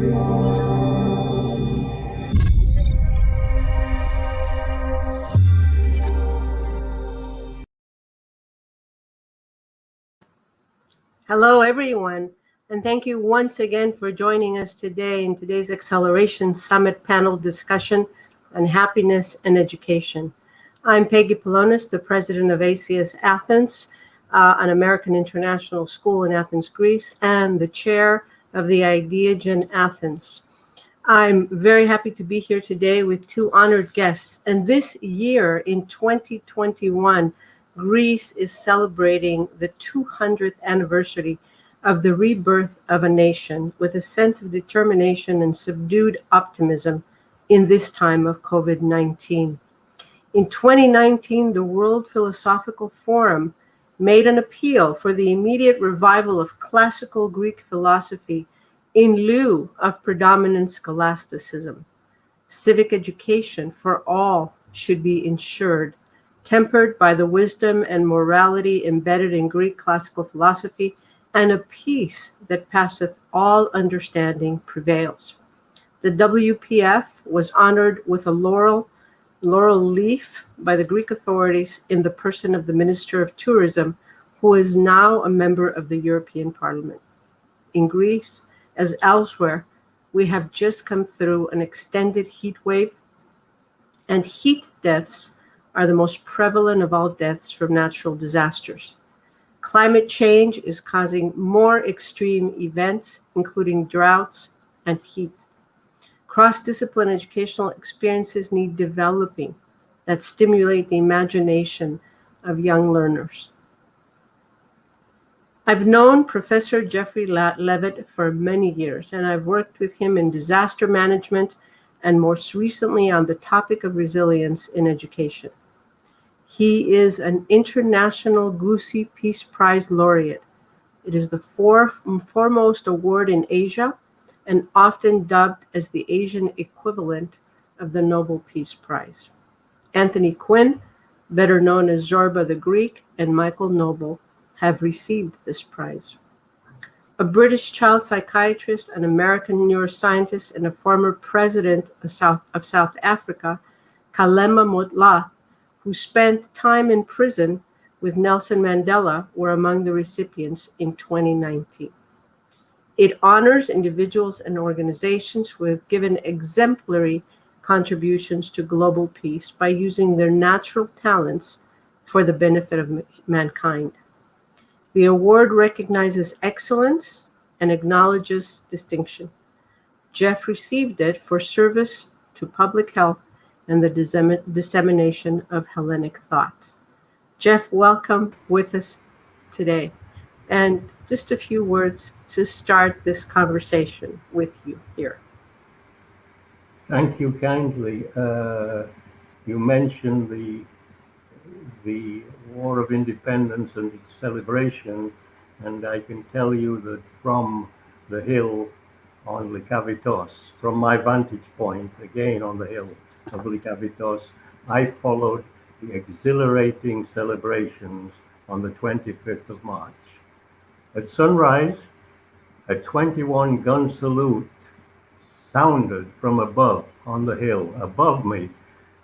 Hello, everyone, and thank you once again for joining us today in today's Acceleration Summit panel discussion on happiness and education. I'm Peggy Pelonis, the president of ACS Athens, an American international school in Athens, Greece, and the chair of the Ideagen Athens. I'm very happy to be here today with two honored guests, and this year in 2021, Greece is celebrating the 200th anniversary of the rebirth of a nation with a sense of determination and subdued optimism in this time of COVID-19. In 2019, the World Philosophical Forum made an appeal for the immediate revival of classical Greek philosophy in lieu of predominant scholasticism. Civic education for all should be ensured, tempered by the wisdom and morality embedded in Greek classical philosophy, and a peace that passeth all understanding prevails. The WPF was honored with a laurel leaf by the Greek authorities in the person of the Minister of Tourism, who is now a member of the European Parliament. In Greece, as elsewhere, we have just come through an extended heat wave, and heat deaths are the most prevalent of all deaths from natural disasters. Climate change is causing more extreme events, including droughts and heat. Cross-discipline educational experiences need developing that stimulate the imagination of young learners. I've known Professor Jeffery Levett for many years, and I've worked with him in disaster management and most recently on the topic of resilience in education. He is an International Gusi Peace Prize laureate. It is the foremost award in Asia and often dubbed as the Asian equivalent of the Nobel Peace Prize. Anthony Quinn, better known as Zorba the Greek, and Michael Noble have received this prize. A British child psychiatrist, an American neuroscientist, and a former president of South Africa, Kgalema Motlha, who spent time in prison with Nelson Mandela, were among the recipients in 2019. It honors individuals and organizations who have given exemplary contributions to global peace by using their natural talents for the benefit of mankind. The award recognizes excellence and acknowledges distinction. Jeff received it for service to public health and the dissemination of Hellenic thought. Jeff, welcome with us today. And just a few words to start this conversation with you here. Thank you kindly. You mentioned the War of Independence and its celebration, and I can tell you that from the hill on Likavitos, from my vantage point, again on the hill of Likavitos, I followed the exhilarating celebrations on the 25th of March. At sunrise, a 21-gun salute sounded from above on the hill above me,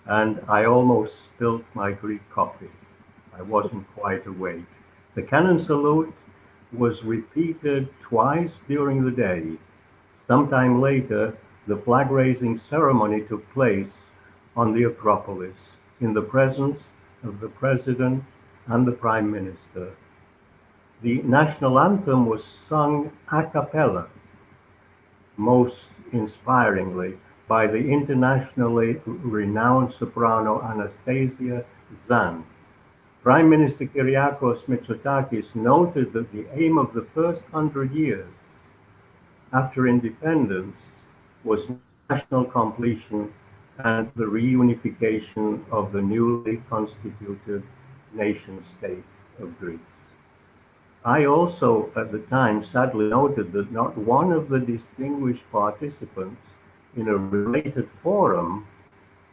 and I almost spilled my Greek coffee. I wasn't quite awake. The cannon salute was repeated twice during the day. Sometime later, the flag-raising ceremony took place on the Acropolis in the presence of the President and the Prime Minister. The national anthem was sung a cappella, most inspiringly, by the internationally renowned soprano Anastasia Zan. Prime Minister Kyriakos Mitsotakis noted that the aim of the first 100 years after independence was national completion and the reunification of the newly constituted nation-state of Greece. I also, at the time, sadly noted that not one of the distinguished participants in a related forum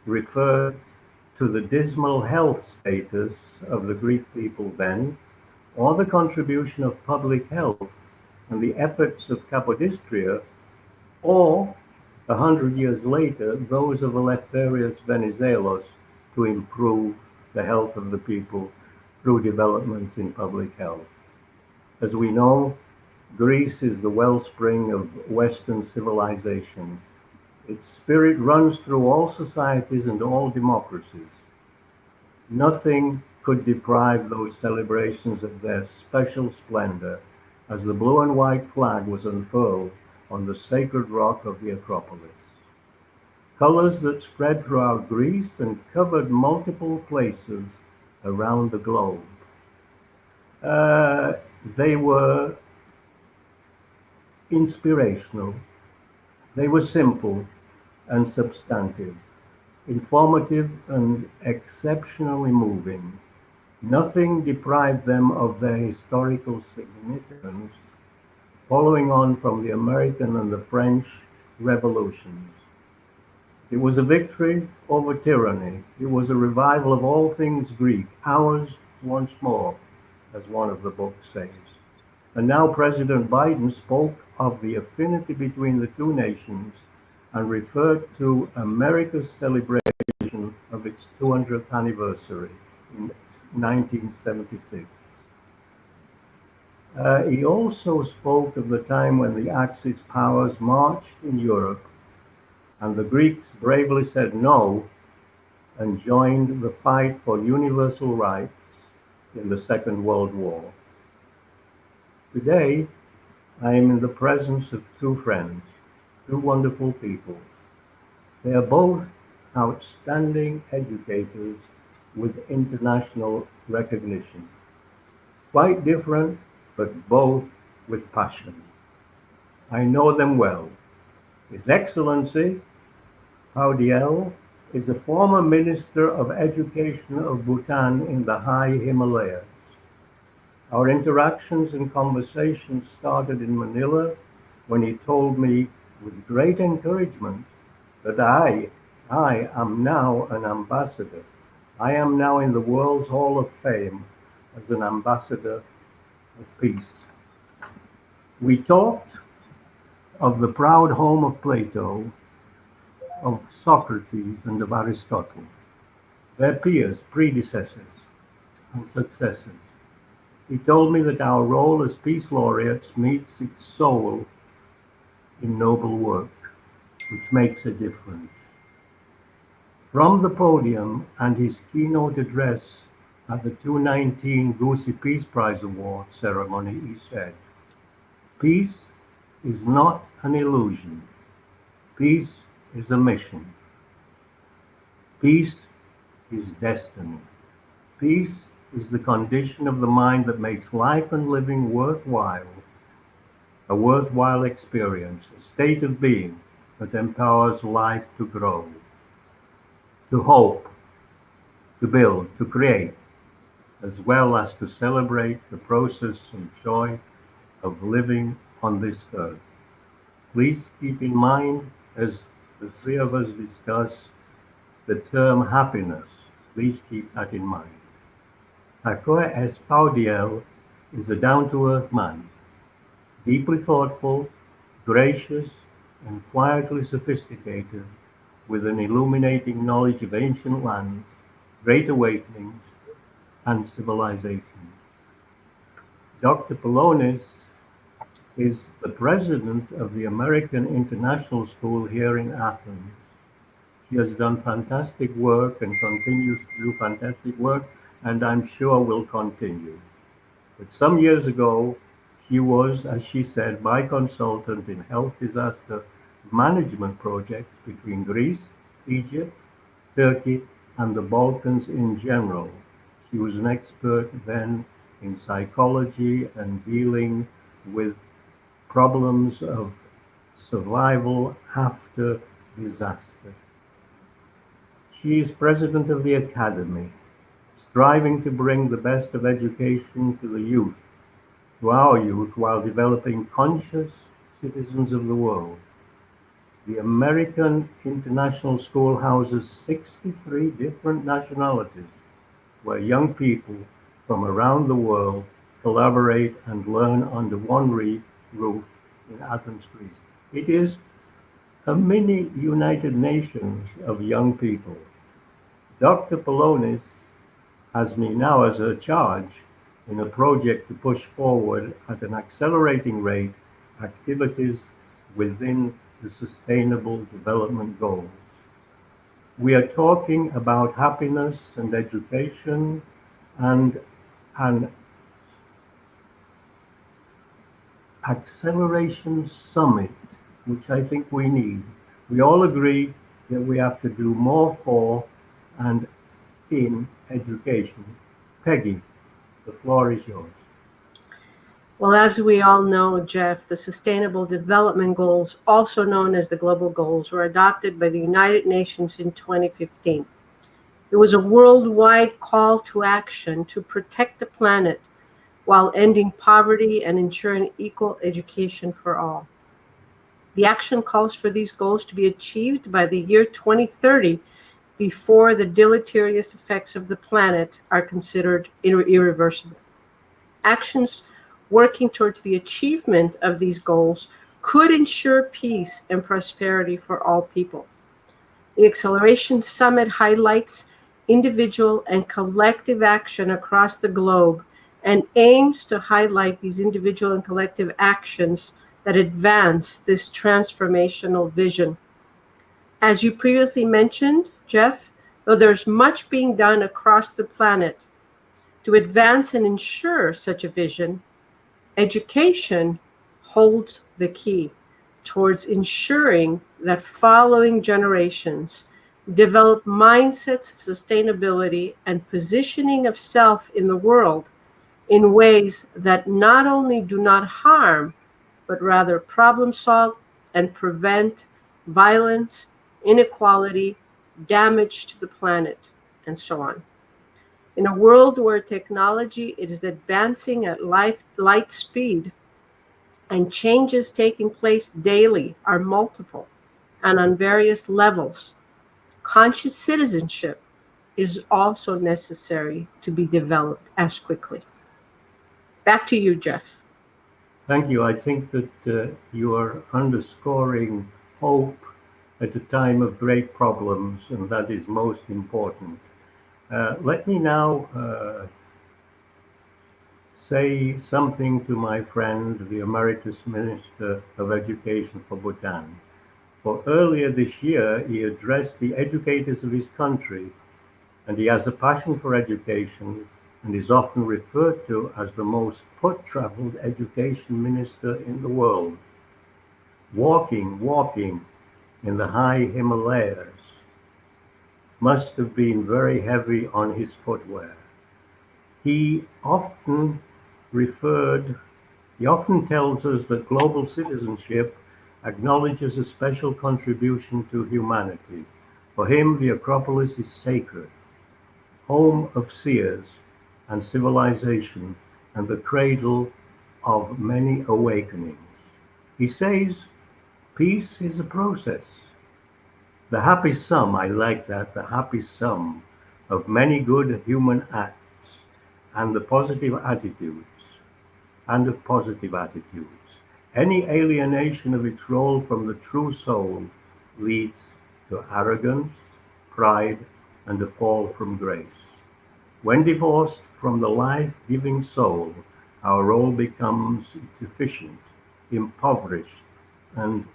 referred to the dismal health status of the Greek people then, or the contribution of public health and the efforts of Capodistria or 100 years later, those of Eleftherios Venizelos to improve the health of the people through developments in public health. As we know, Greece is the wellspring of Western civilization. Its spirit runs through all societies and all democracies. Nothing could deprive those celebrations of their special splendor as the blue and white flag was unfurled on the sacred rock of the Acropolis. Colors that spread throughout Greece and covered multiple places around the globe. Uh, they were inspirational, they were simple and substantive, informative and exceptionally moving. Nothing deprived them of their historical significance, following on from the American and the French revolutions. It was a victory over tyranny. It was a revival of all things Greek, ours once more, as one of the books says. And now President Biden spoke of the affinity between the two nations and referred to America's celebration of its 200th anniversary in 1976. He also spoke of the time when the Axis powers marched in Europe and the Greeks bravely said no and joined the fight for universal rights in the Second World War. Today, I am in the presence of two friends, two wonderful people. They are both outstanding educators with international recognition. Quite different, but both with passion. I know them well. His Excellency, Powdyel, is a former Minister of Education of Bhutan in the high Himalayas. Our interactions and conversations started in Manila when he told me with great encouragement that I am now an ambassador. I am now in the World's Hall of Fame as an ambassador of peace. We talked of the proud home of Plato, of Socrates, and of Aristotle, their peers, predecessors, and successors. He told me that our role as peace laureates meets its soul in noble work, which makes a difference. From the podium and his keynote address at the 2019 Goosey Peace Prize Award ceremony, he said, "Peace is not an illusion. Peace is a mission. Peace is destiny. Peace is the condition of the mind that makes life and living worthwhile, a worthwhile experience, a state of being that empowers life to grow, to hope, to build, to create, as well as to celebrate the process and joy of living on this earth." Please keep in mind, as the three of us discuss the term happiness, please keep that in mind. Thakur S. Powdyel is a down-to-earth man, deeply thoughtful, gracious, and quietly sophisticated, with an illuminating knowledge of ancient lands, great awakenings, and civilization. Dr. Pelonis is the president of the American International School here in Athens. She has done fantastic work and continues to do fantastic work, and I'm sure will continue. But some years ago, she was, as she said, my consultant in health disaster management projects between Greece, Egypt, Turkey, and the Balkans in general. She was an expert then in psychology and dealing with problems of survival after disaster. She is president of the Academy, striving to bring the best of education to the youth, to our youth, while developing conscious citizens of the world. The American International School houses 63 different nationalities, where young people from around the world collaborate and learn under one roof in Athens, Greece. It is a mini United Nations of young people. Dr. Pelonis has me now as her charge in a project to push forward at an accelerating rate activities within the Sustainable Development Goals. We are talking about happiness and education and an acceleration summit, which I think we need. We all agree that we have to do more for and in education. Peggy, the floor is yours. Well, as we all know, Jeff, the Sustainable Development Goals, also known as the Global Goals, were adopted by the United Nations in 2015. It was a worldwide call to action to protect the planet while ending poverty and ensuring equal education for all. The action calls for these goals to be achieved by the year 2030 before the deleterious effects of the planet are considered irreversible. Actions working towards the achievement of these goals could ensure peace and prosperity for all people. The Acceleration Summit highlights individual and collective action across the globe and aims to highlight these individual and collective actions that advance this transformational vision. As you previously mentioned, Jeff, though there's much being done across the planet to advance and ensure such a vision, education holds the key towards ensuring that following generations develop mindsets of sustainability and positioning of self in the world in ways that not only do not harm, but rather problem solve and prevent violence, inequality, damage to the planet, and so on. In a world where technology is advancing at light speed and changes taking place daily are multiple and on various levels, conscious citizenship is also necessary to be developed as quickly. Back to you, Jeff. Thank you. I think that you are underscoring hope at a time of great problems, and that is most important. Let me now say something to my friend, the Emeritus Minister of Education for Bhutan. For earlier this year, he addressed the educators of his country, and he has a passion for education and is often referred to as the most foot-traveled education minister in the world. Walking in the high Himalayas must have been very heavy on his footwear. He often tells us that global citizenship acknowledges a special contribution to humanity. For him, the Acropolis is sacred, home of seers and civilization, and the cradle of many awakenings. He says, peace is a process. The happy sum, I like that, the happy sum of many good human acts and of positive attitudes. Any alienation of its role from the true soul leads to arrogance, pride, and a fall from grace. When divorced from the life-giving soul, our role becomes deficient, impoverished, and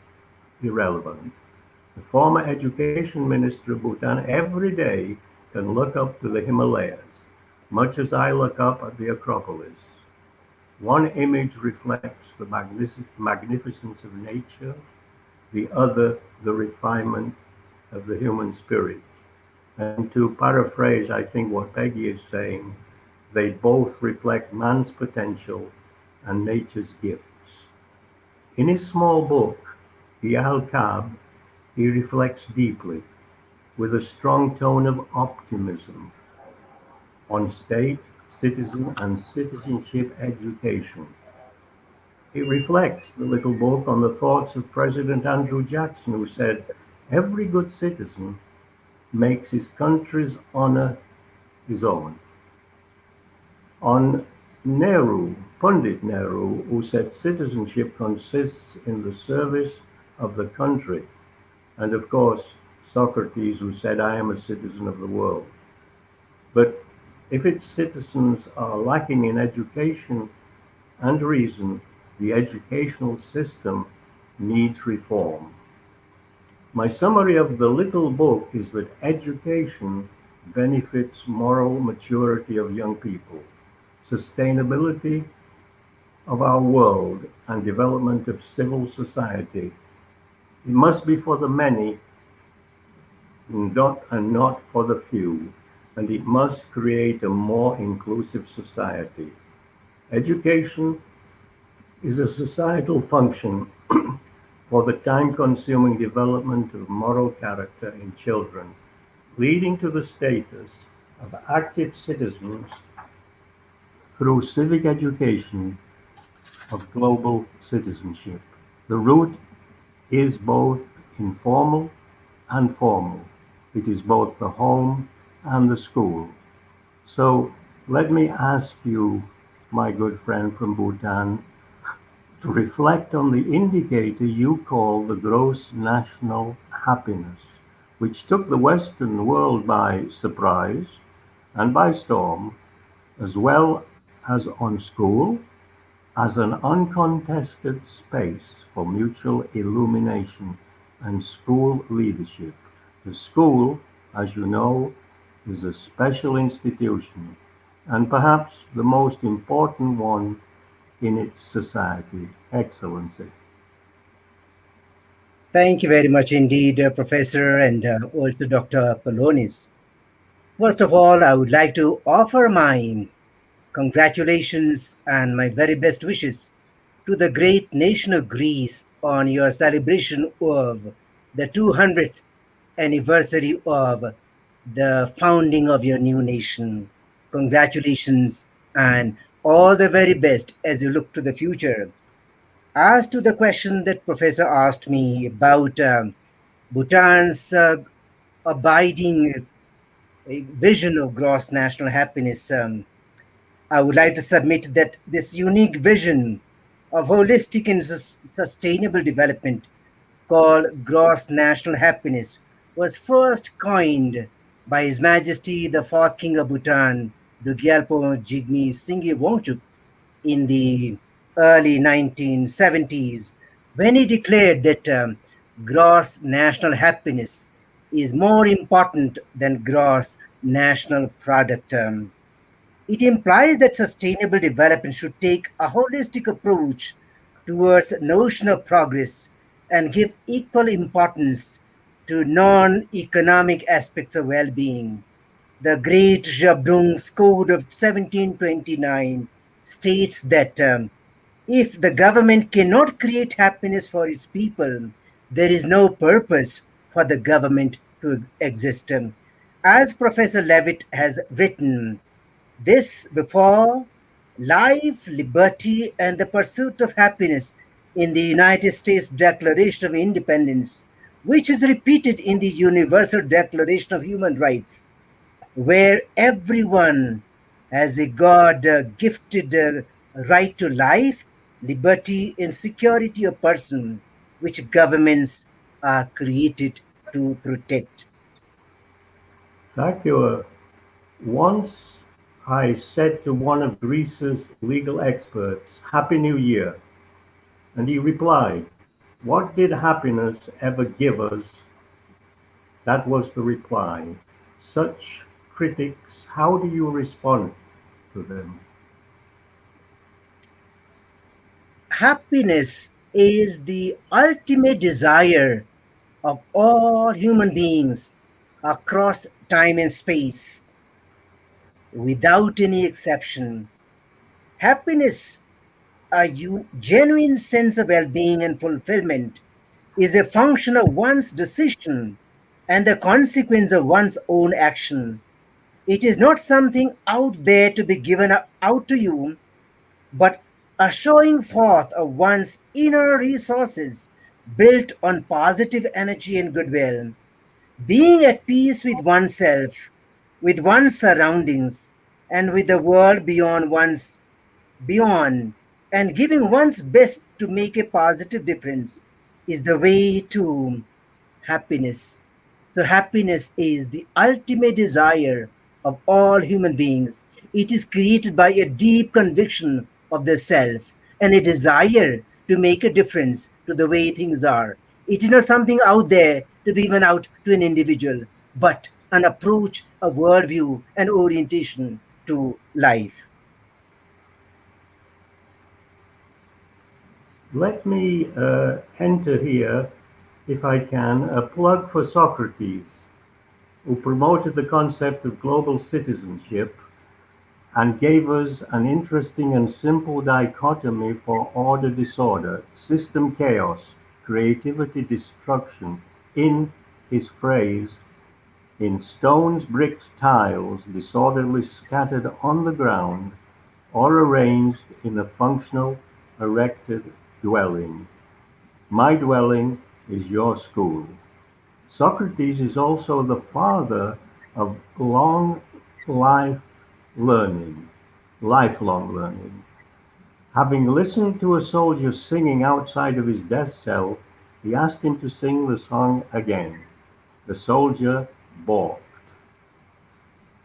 irrelevant. The former education minister of Bhutan every day can look up to the Himalayas, much as I look up at the Acropolis. One image reflects the magnificence of nature, the other the refinement of the human spirit. And to paraphrase, I think, what Peggy is saying, they both reflect man's potential and nature's gifts. In his small book, the Al-Kab, he reflects deeply, with a strong tone of optimism, on state, citizen, and citizenship education. It reflects, the little book, on the thoughts of President Andrew Jackson, who said, every good citizen makes his country's honor his own. On Pandit Nehru, who said citizenship consists in the service of the country and of course Socrates, who said, I am a citizen of the world. But if its citizens are lacking in education and reason, the educational system needs reform. My summary of the little book is that education benefits moral maturity of young people, sustainability of our world, and development of civil society. It must be for the many and not for the few, and it must create a more inclusive society. Education is a societal function for the time-consuming development of moral character in children, leading to the status of active citizens through civic education of global citizenship. The route is both informal and formal. It is both the home and the school. So let me ask you, my good friend from Bhutan, to reflect on the indicator you call the gross national happiness, which took the Western world by surprise and by storm, as well as on school as an uncontested space for mutual illumination and school leadership. The school, as you know, is a special institution, and perhaps the most important one in its society. Excellency. Thank you very much indeed, Professor, and also Dr. Pelonis. First of all, I would like to offer my congratulations and my very best wishes to the great nation of Greece on your celebration of the 200th anniversary of the founding of your new nation. Congratulations and all the very best as you look to the future. As to the question that Professor asked me about Bhutan's abiding vision of gross national happiness, I would like to submit that this unique vision of holistic and sustainable development called gross national happiness was first coined by His Majesty the Fourth King of Bhutan, Dugyalpo Jigme Singye Wangchuk, in the early 1970s when he declared that gross national happiness is more important than gross national product. It implies that sustainable development should take a holistic approach towards notion of progress and give equal importance to non-economic aspects of well-being. The Great Jabdung's Code of 1729 states that if the government cannot create happiness for its people, there is no purpose for the government to exist. As Professor Levett has written, this before life, liberty, and the pursuit of happiness in the United States Declaration of Independence, which is repeated in the Universal Declaration of Human Rights, where everyone has a God gifted right to life, liberty, and security of person, which governments are created to protect. Thakur, once I said to one of Greece's legal experts, Happy New Year, and he replied, What did happiness ever give us? That was the reply. Such critics, how do you respond to them? Happiness is the ultimate desire of all human beings across time and space, without any exception. Happiness, a genuine sense of well being and fulfillment, is a function of one's decision and the consequence of one's own action. It is not something out there to be given out to you, but a showing forth of one's inner resources built on positive energy and goodwill. Being at peace with oneself, with one's surroundings, and with the world beyond, and giving one's best to make a positive difference is the way to happiness. So, happiness is the ultimate desire of all human beings. It is created by a deep conviction of the self and a desire to make a difference to the way things are. It is not something out there to be given out to an individual, but an approach, a worldview, and orientation to life. Let me enter here, if I can, a plug for Socrates, who promoted the concept of global citizenship and gave us an interesting and simple dichotomy for order disorder, system chaos, creativity destruction, in his phrase, in stones, bricks, tiles, disorderly scattered on the ground, or arranged in a functional, erected dwelling. My dwelling is your school. Socrates is also the father of life learning, lifelong learning. Having listened to a soldier singing outside of his death cell, he asked him to sing the song again. The soldier balked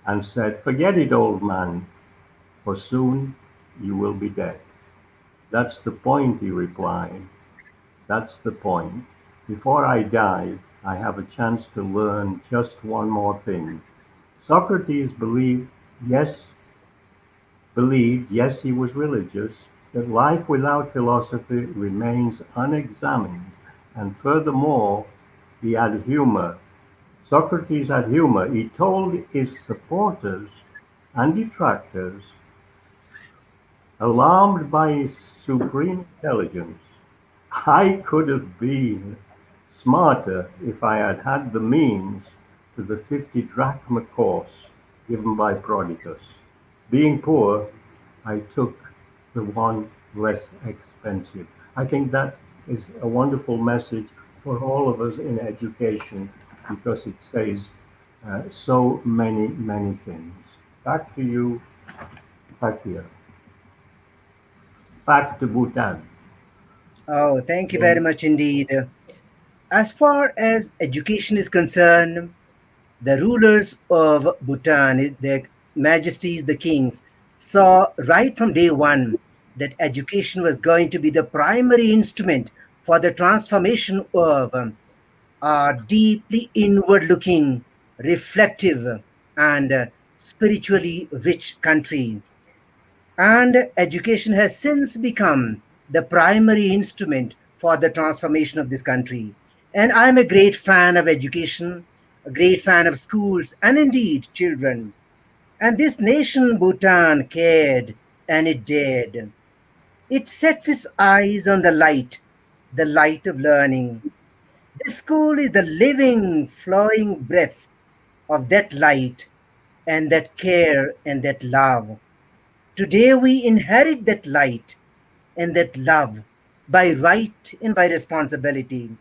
and said, "Forget it, old man, for soon you will be dead." "That's the point," he replied. "That's the point. Before I die, I have a chance to learn just one more thing." Socrates believed, yes, he was religious, that life without philosophy remains unexamined, and furthermore, he had humor. Socrates had humor. He told his supporters and detractors, alarmed by his supreme intelligence, "I could have been smarter if I had had the means to the 50 drachma course given by Prodicus. Being poor, I took the one less expensive." I think that is a wonderful message for all of us in education because it says so many, many things. Back to you, Thakur. Back to Bhutan. Oh, thank you very much indeed. As far as education is concerned, the rulers of Bhutan, their majesties, the kings, saw right from day one that education was going to be the primary instrument for the transformation of a deeply inward looking, reflective, and spiritually rich country. And education has since become the primary instrument for the transformation of this country. And I'm a great fan of education, a great fan of schools, and indeed children. And this nation, Bhutan, cared and it dared. It sets its eyes on the light of learning. This school is the living, flowing breath of that light and that care and that love. Today we inherit that light and that love by right and by responsibility.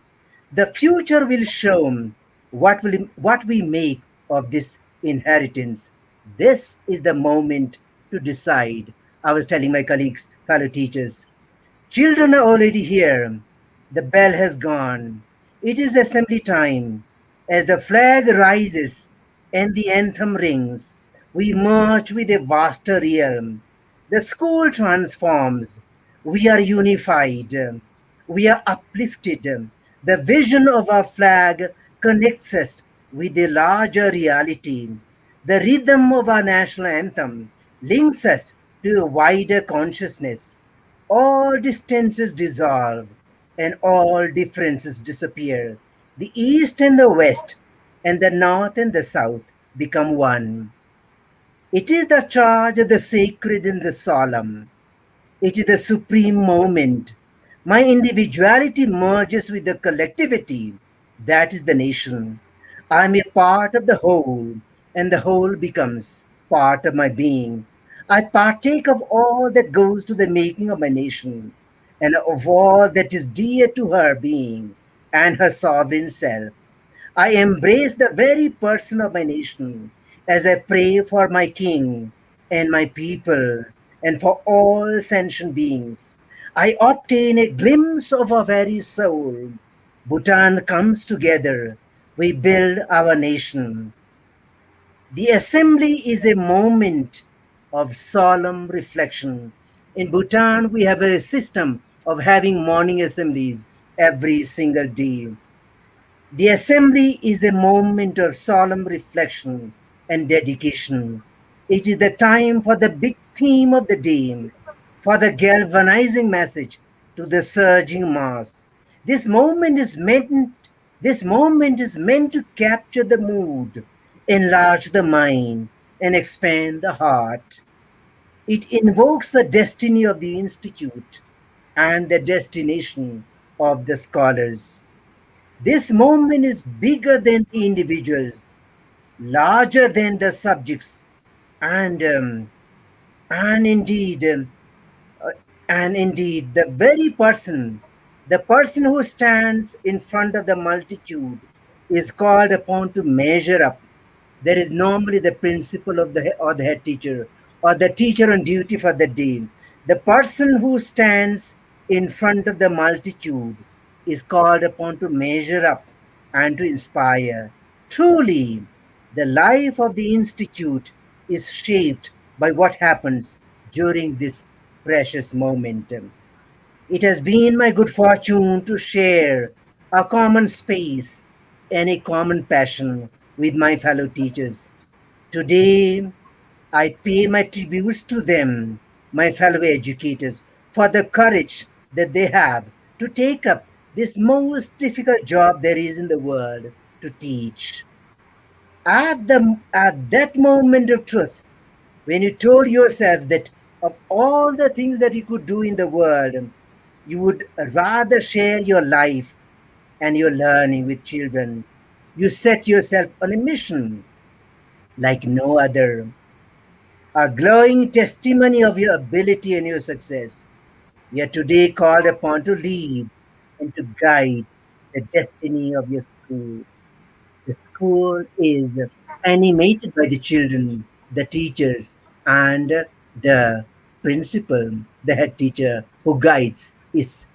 The future will show what we make of this inheritance. This is the moment to decide. I was telling my colleagues, fellow teachers, children are already here. The bell has gone. It is assembly time. As the flag rises and the anthem rings, we march with a vaster realm. The school transforms. We are unified. We are uplifted. The vision of our flag connects us with a larger reality. The rhythm of our national anthem links us to a wider consciousness. All distances dissolve and all differences disappear. The East and the West, and the North and the South become one. It is the charge of the sacred and the solemn. It is the supreme moment. My individuality merges with the collectivity. That is the nation. I am a part of the whole, and the whole becomes part of my being. I partake of all that goes to the making of my nation, and of all that is dear to her being and her sovereign self. I embrace the very person of my nation as I pray for my king and my people and for all sentient beings. I obtain a glimpse of our very soul. Bhutan comes together. We build our nation. The assembly is a moment of solemn reflection. In Bhutan, we have a system of having morning assemblies every single day. The assembly is a moment of solemn reflection and dedication. It is the time for the big theme of the day, for the galvanizing message to the surging mass. This moment is meant this moment is meant to capture the mood, enlarge the mind, and expand the heart. It invokes the destiny of the institute and the destination of the scholars. This moment is bigger than the individuals, larger than the subjects, and um, and indeed, um, uh, and indeed, the person who stands in front of the multitude, is called upon to measure up. There is normally the principal of or the head teacher or the teacher on duty for the day. The person who stands in front of the multitude is called upon to measure up and to inspire. Truly, the life of the institute is shaped by what happens during this precious moment. It has been my good fortune to share a common space and a common passion with my fellow teachers. Today, I pay my tributes to them, my fellow educators, for the courage that they have to take up this most difficult job there is in the world, to teach. At that moment of truth, when you told yourself that of all the things that you could do in the world, you would rather share your life and your learning with children, you set yourself on a mission like no other, a glowing testimony of your ability and your success. You are today called upon to lead and to guide the destiny of your school. The school is animated by the children, the teachers, and the principal, the head teacher, who guides its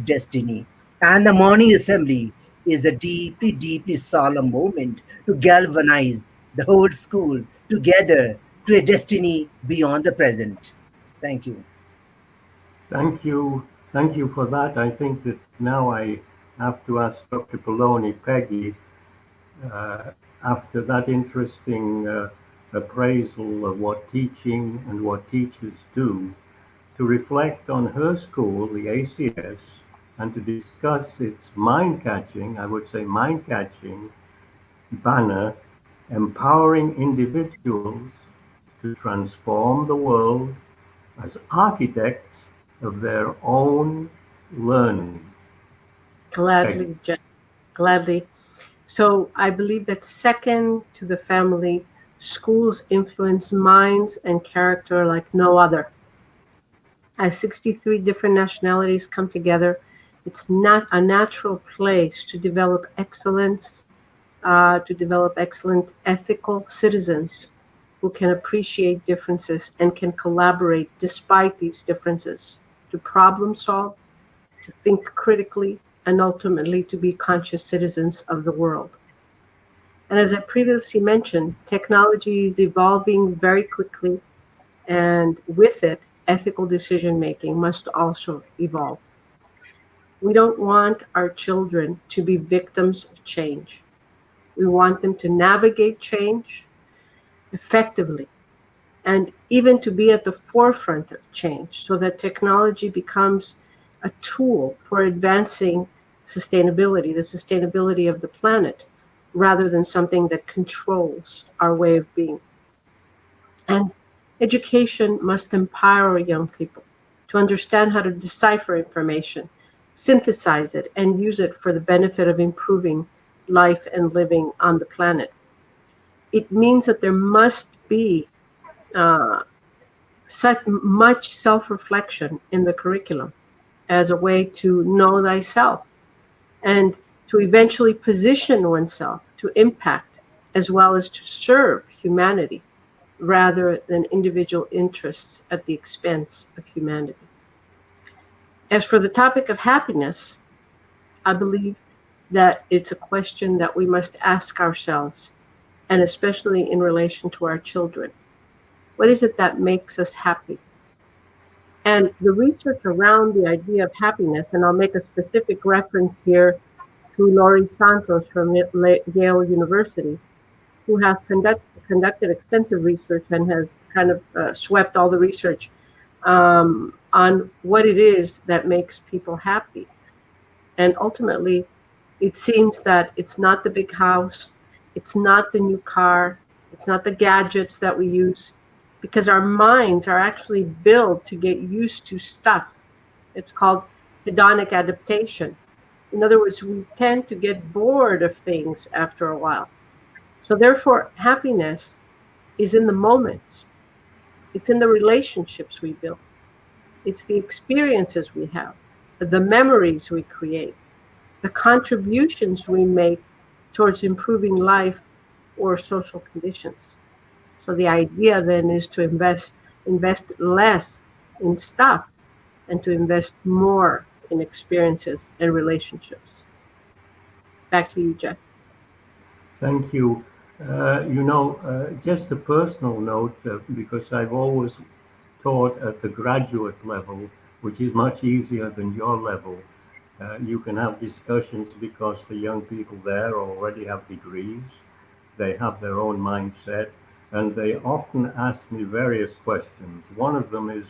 destiny. And the morning assembly is a deeply, deeply solemn moment to galvanize the whole school together to a destiny beyond the present. Thank you. Thank you. Thank you for that. I think that now I have to ask Dr. Poloni, Peggy, uh, after that interesting appraisal of what teaching and what teachers do, to reflect on her school, the ACS, and to discuss its mind-catching, I would say mind-catching, banner, empowering individuals to transform the world as architects of their own learning. Peggy. Gladly, gladly. So I believe that second to the family, schools influence minds and character like no other. As 63 different nationalities come together, it's not a natural place to develop excellence, to develop excellent ethical citizens who can appreciate differences and can collaborate despite these differences, to problem solve, to think critically, and ultimately to be conscious citizens of the world. And as I previously mentioned, technology is evolving very quickly, and with it, ethical decision making must also evolve. We don't want our children to be victims of change. We want them to navigate change effectively and even to be at the forefront of change so that technology becomes a tool for advancing the sustainability of the planet, rather than something that controls our way of being. And education must empower young people to understand how to decipher information, synthesize it, and use it for the benefit of improving life and living on the planet. It means that there must be uh, such much self-reflection in the curriculum as a way to know thyself and to eventually position oneself to impact as well as to serve humanity rather than individual interests at the expense of humanity. As for the topic of happiness, I believe that it's a question that we must ask ourselves, and especially in relation to our children. What is it that makes us happy? And the research around the idea of happiness, and I'll make a specific reference here to Laurie Santos from Yale University, who has conducted extensive research and has kind of swept all the research on what it is that makes people happy. And ultimately, it seems that it's not the big house, it's not the new car, it's not the gadgets that we use, because our minds are actually built to get used to stuff. It's called hedonic adaptation. In other words, we tend to get bored of things after a while. So therefore, happiness is in the moments. It's in the relationships we build. It's the experiences we have, the memories we create, the contributions we make towards improving life or social conditions. So the idea then is to invest less in stuff and to invest more in experiences and relationships. Back to you, Jeff. Thank you. Just a personal note, because I've always taught at the graduate level, which is much easier than your level. You can have discussions because the young people there already have degrees, they have their own mindset, and they often ask me various questions. One of them is,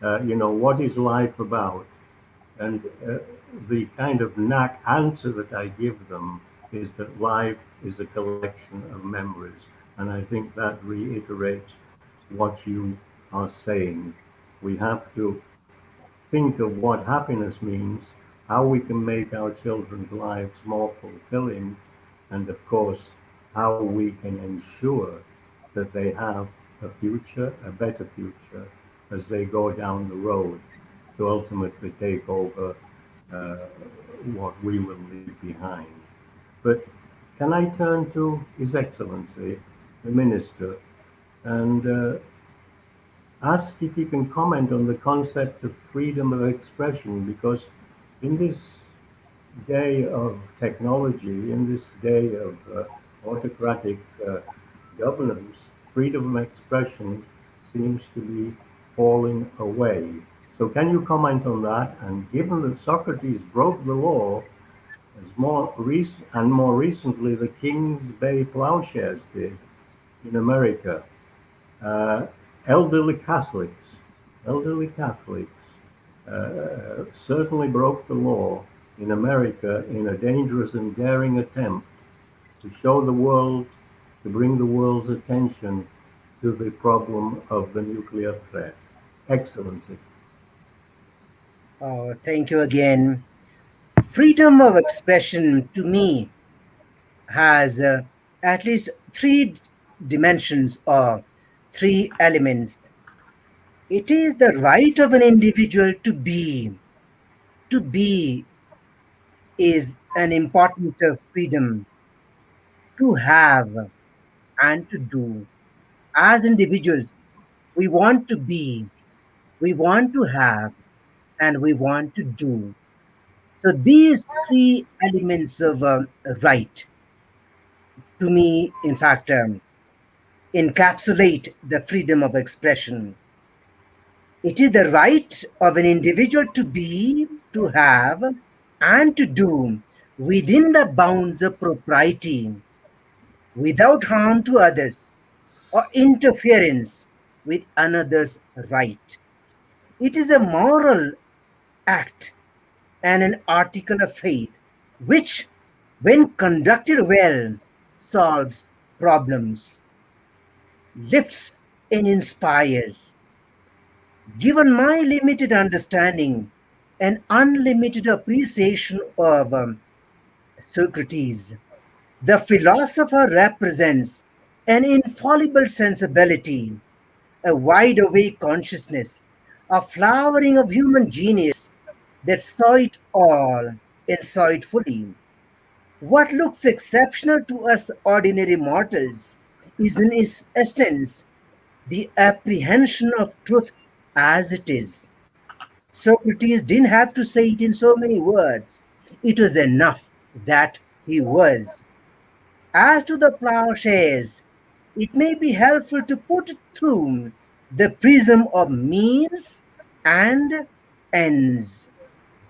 what is life about? And the kind of knack answer that I give them is that life is a collection of memories. And I think that reiterates what you are saying. We have to think of what happiness means, how we can make our children's lives more fulfilling, and of course, how we can ensure that they have a future, a better future, as they go down the road to ultimately take over what we will leave behind. But can I turn to His Excellency, the Minister, and ask if he can comment on the concept of freedom of expression, because in this day of technology, in this day of autocratic governance, freedom of expression seems to be falling away. So can you comment on that? And given that Socrates broke the law, as more recently the Kings Bay plowshares did in America, uh, elderly Catholics, certainly broke the law in America in a dangerous and daring attempt to show the world, to bring the world's attention to the problem of the nuclear threat. Excellency. Thank you again. Freedom of expression to me has at least three dimensions or three elements. It is the right of an individual to be. To be is an important freedom. To have and to do. As individuals, we want to be, we want to have, and we want to do. So these three elements of right, to me, in fact, encapsulate the freedom of expression. It is the right of an individual to be, to have, and to do within the bounds of propriety, without harm to others or interference with another's right. It is a moral act and an article of faith, which, when conducted well, solves problems, lifts and inspires. Given my limited understanding and unlimited appreciation of Socrates, the philosopher represents an infallible sensibility, a wide awake consciousness, a flowering of human genius that saw it all and saw it fully. What looks exceptional to us ordinary mortals is in its essence the apprehension of truth as it is. Socrates didn't have to say it in so many words. It was enough. that he was. As to the plowshares, it may be helpful to put it through the prism of means and ends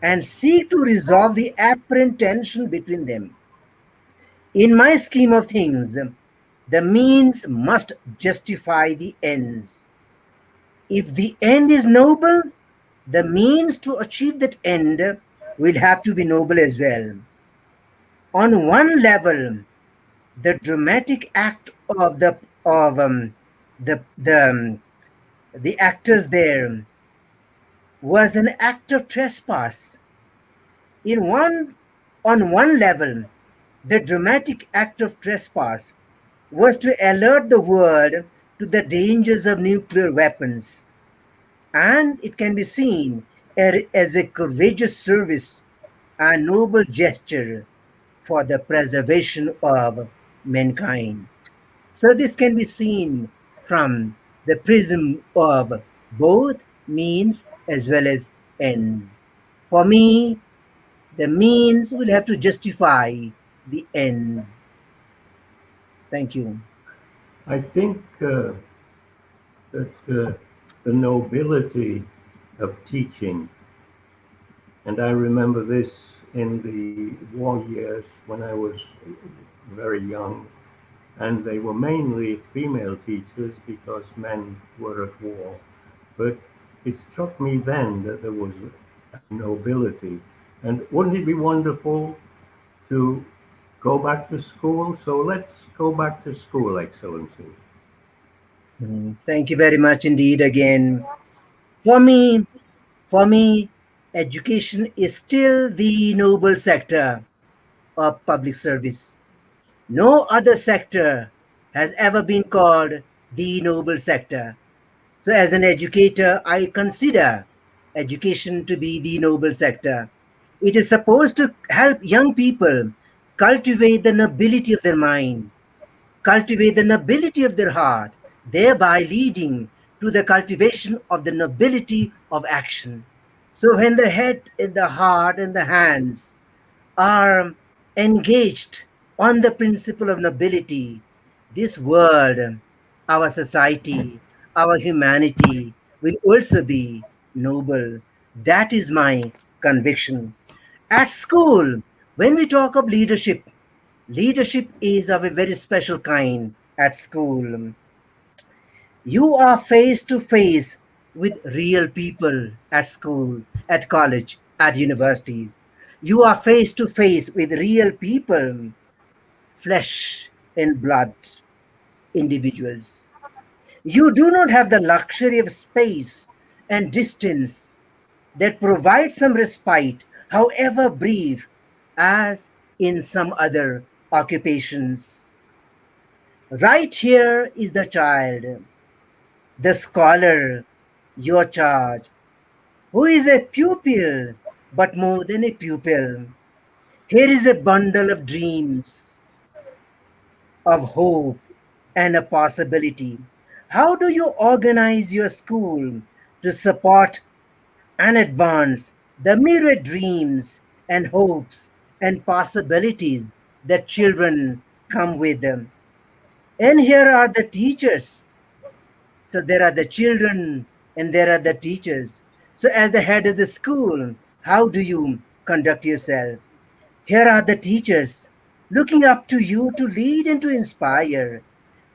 and seek to resolve the apparent tension between them. In my scheme of things, the means must justify the ends. If the end is noble, the means to achieve that end will have to be noble as well. On one level, the dramatic act of the actors there was an act of trespass. In one On one level, the dramatic act of trespass was to alert the world to the dangers of nuclear weapons, and it can be seen as a courageous service and noble gesture for the preservation of mankind. So this can be seen from the prism of both means as well as ends. For me, the means will have to justify the ends. Thank you. I think that the nobility of teaching, and I remember this in the war years when I was very young, and they were mainly female teachers because men were at war. But it struck me then that there was a nobility. And wouldn't it be wonderful to go back to school? So let's go back to school, Excellency. Thank you very much indeed again. For me, for me, education is still the noble sector of public service. No other sector has ever been called the noble sector. So, as an educator, I consider education to be the noble sector. It is supposed to help young people cultivate the nobility of their mind, cultivate the nobility of their heart, thereby leading to the cultivation of the nobility of action. So, when the head and the heart and the hands are engaged on the principle of nobility, this world, our society, our humanity will also be noble. That is my conviction. At school, when we talk of leadership, leadership is of a very special kind at school. You are face to face with real people at school, at college, at universities. You are face to face with real people, flesh and blood individuals. You do not have the luxury of space and distance that provide some respite, however brief, as in some other occupations. Right here is the child, the scholar, your charge, who is a pupil, but more than a pupil. Here is a bundle of dreams, of hope, and a possibility. How do you organize your school to support and advance the myriad dreams and hopes and possibilities that children come with them? And here are the teachers. So there are the children and there are the teachers. So, as the head of the school, how do you conduct yourself? Here are the teachers looking up to you to lead and to inspire.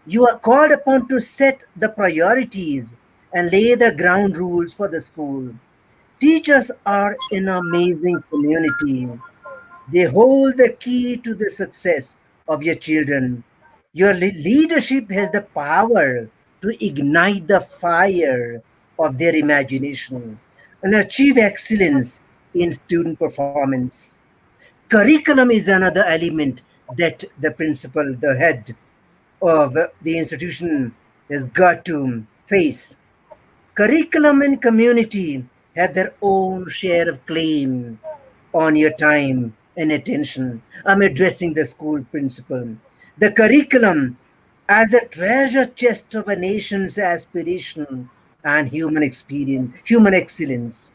You are called upon to set the priorities and lay the ground rules for the school. Teachers are an amazing community. They hold the key to the success of your children. Your leadership has the power to ignite the fire of their imagination and achieve excellence in student performance. Curriculum is another element that the principal, the head of the institution, has got to face. Curriculum and community have their own share of claim on your time and attention. I'm addressing the school principal. The curriculum as a treasure chest of a nation's aspiration and human experience, human excellence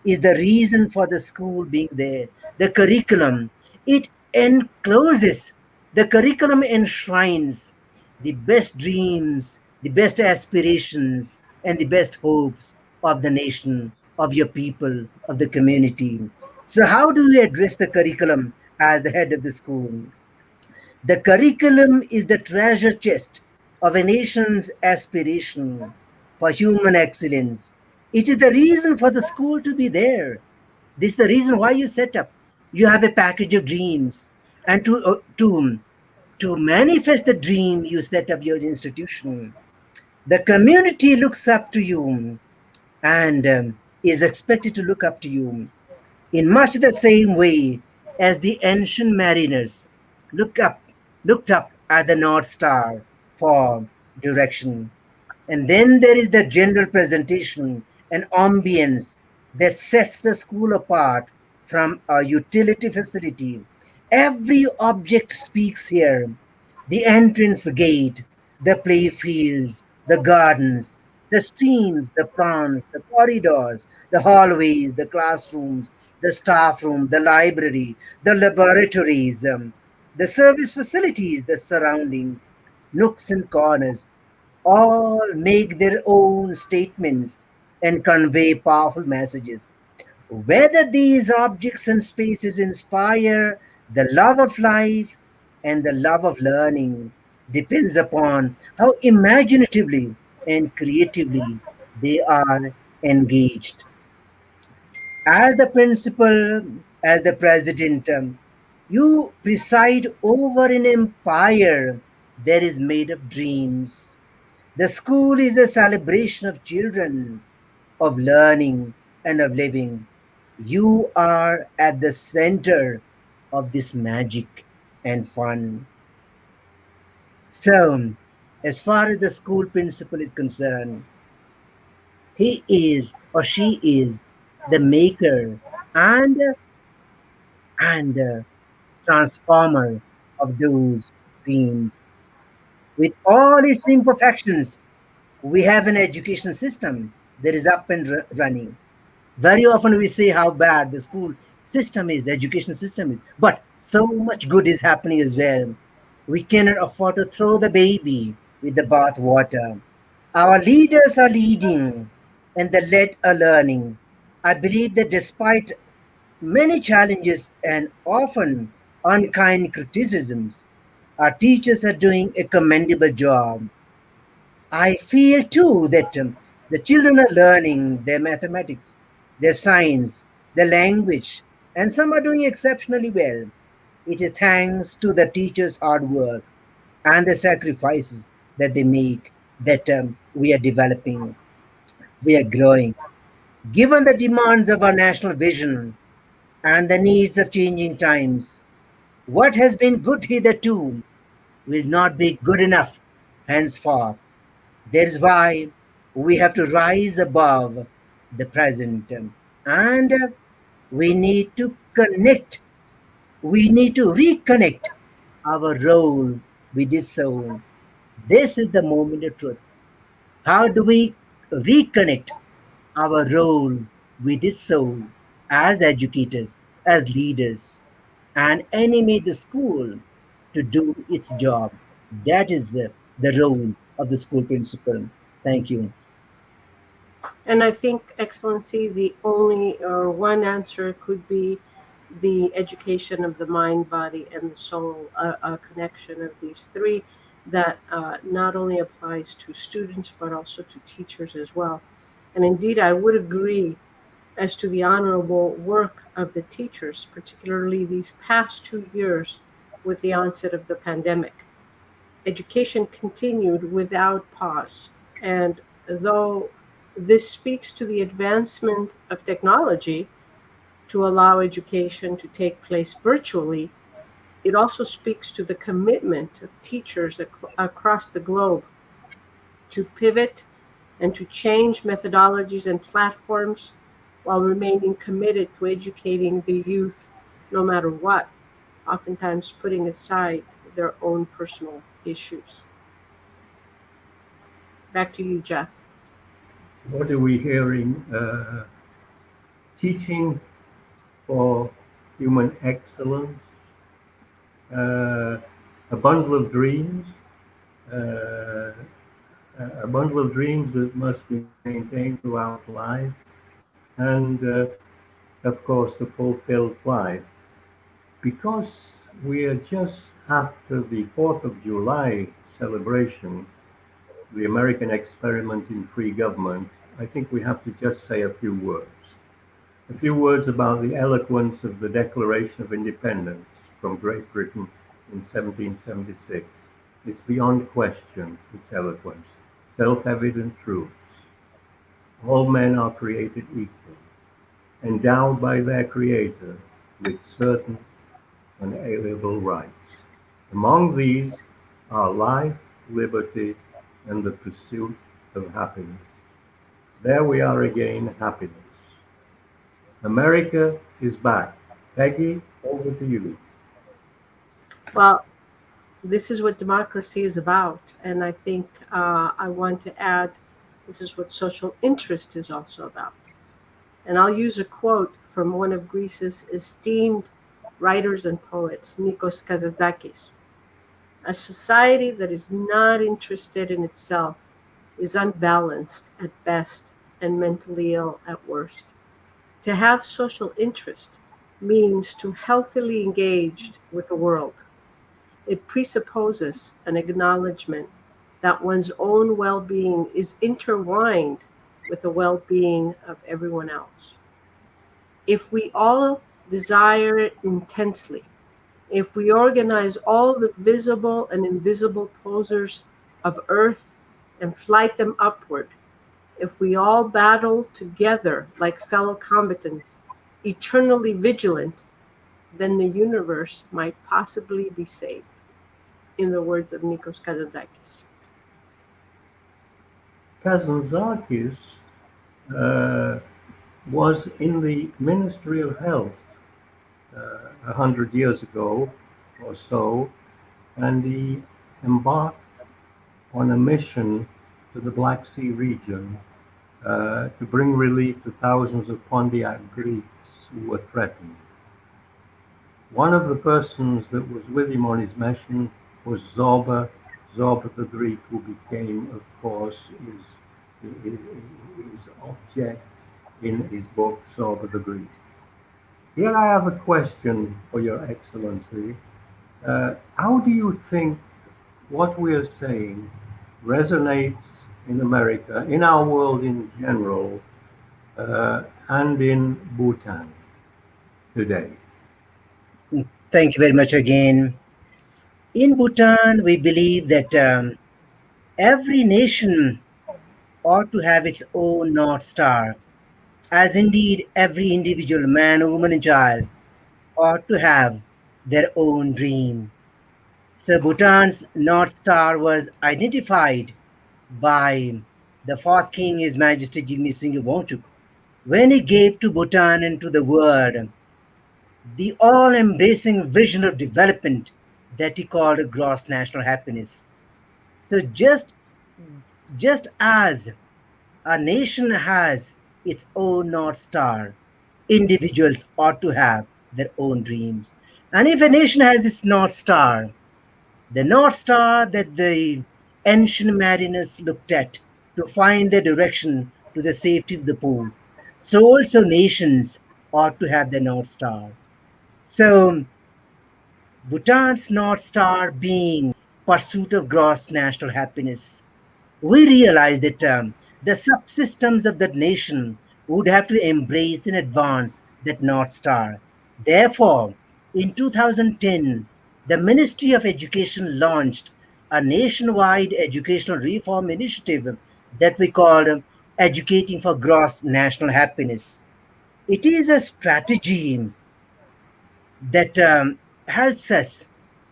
is the reason for the school being there. The curriculum, it encloses, the curriculum enshrines the best dreams, the best aspirations, and the best hopes of the nation, of your people, of the community. So, how do we address the curriculum as the head of the school? The curriculum is the treasure chest of a nation's aspiration for human excellence. It is the reason for the school to be there. This is the reason why you set up. You have a package of dreams, and to manifest the dream, you set up your institution. The community looks up to you and is expected to look up to you in much the same way as the ancient mariners look up, looked up at the North Star for direction. And then there is the general presentation and ambience that sets the school apart from a utility facility. Every object speaks here: the entrance gate, the play fields, the gardens, the streams, the ponds, the corridors, the hallways, the classrooms, the staff room, the library, the laboratories, the service facilities, the surroundings, nooks and corners, all make their own statements and convey powerful messages. Whether these objects and spaces inspire the love of life and the love of learning depends upon how imaginatively and creatively they are engaged. As the principal, as the president, you preside over an empire that is made of dreams. The school is a celebration of children, of learning, and of living. You are at the center of this magic and fun. So, as far as the school principal is concerned, he is or she is the maker and and transformer of those dreams. With all its imperfections, we have an education system that is up and running. Very often we say how bad the school system is, education system is, but so much good is happening as well. We cannot afford to throw the baby with the bath water. Our leaders are leading and the led are learning. I believe that despite many challenges and often unkind criticisms, our teachers are doing a commendable job. I feel too that the children are learning their mathematics, their science, their language, and some are doing exceptionally well. It is thanks to the teachers' hard work and the sacrifices that they make that we are developing, we are growing. Given the demands of our national vision and the needs of changing times, what has been good hitherto will not be good enough henceforth. That is why we have to rise above the present and we need to connect, we need to reconnect our role with the soul. This is the moment of truth. How do we reconnect our role with its soul as educators, as leaders, and animate the school to do its job? That is the role of the school principal. Thank you. And I think, Excellency, the only or one answer could be the education of the mind, body, and the soul, a connection of these three that not only applies to students but also to teachers as well. And indeed, I would agree as to the honorable work of the teachers, particularly these past 2 years with the onset of the pandemic. Education continued without pause. And though this speaks to the advancement of technology to allow education to take place virtually, it also speaks to the commitment of teachers across the globe to pivot and to change methodologies and platforms while remaining committed to educating the youth no matter what, oftentimes putting aside their own personal issues. Back to you, Jeff. What are we hearing? Teaching for human excellence, uh, a bundle of dreams, uh, a bundle of dreams that must be maintained throughout life, and of course the fulfilled life. Because we are just after the 4th of July celebration, the American experiment in free government, I think we have to just say a few words. A few words about the eloquence of the Declaration of Independence from Great Britain in 1776. It's beyond question, its eloquence. Self-evident truths. All men are created equal, endowed by their Creator with certain unalienable rights. Among these are life, liberty, and the pursuit of happiness. There we are again, happiness. America is back. Peggy, over to you. Well, this is what democracy is about. And I think I want to add this is what social interest is also about. And I'll use a quote from one of Greece's esteemed writers and poets, Nikos Kazantzakis. A society that is not interested in itself is unbalanced at best and mentally ill at worst. To have social interest means to healthily engage with the world. It presupposes an acknowledgement that one's own well being is intertwined with the well being of everyone else. If we all desire it intensely, if we organize all the visible and invisible posers of earth and flight them upward, if we all battle together like fellow combatants, eternally vigilant, then the universe might possibly be saved, in the words of Nikos Kazantzakis. Kazantzakis uh, was in the Ministry of Health 100 years ago or so, and he embarked on a mission to the Black Sea region to bring relief to thousands of Pontiac Greeks who were threatened. One of the persons that was with him on his mission was Zorba the Greek, who became, of course, his object in his book, Zorba the Greek. Here I have a question for Your Excellency. How do you think what we are saying resonates in America, in our world in general, and in Bhutan today? Thank you very much again. In Bhutan, we believe that every nation ought to have its own North Star, as indeed every individual man, woman, and child ought to have their own dream. So Bhutan's North Star was identified by the fourth king, His Majesty Jigme Singh Wangchuk, when he gave to Bhutan and to the world the all-embracing vision of development that he called a gross national happiness. So just as a nation has its own North Star, individuals ought to have their own dreams. And if a nation has its North Star, the North Star that the ancient mariners looked at to find their direction to the safety of the port, so also nations ought to have their North Star. So Bhutan's North Star being pursuit of gross national happiness, we realize that the subsystems of that nation would have to embrace and advance that North Star. Therefore, in 2010, the Ministry of Education launched a nationwide educational reform initiative that we called Educating for Gross National Happiness. It is a strategy that helps us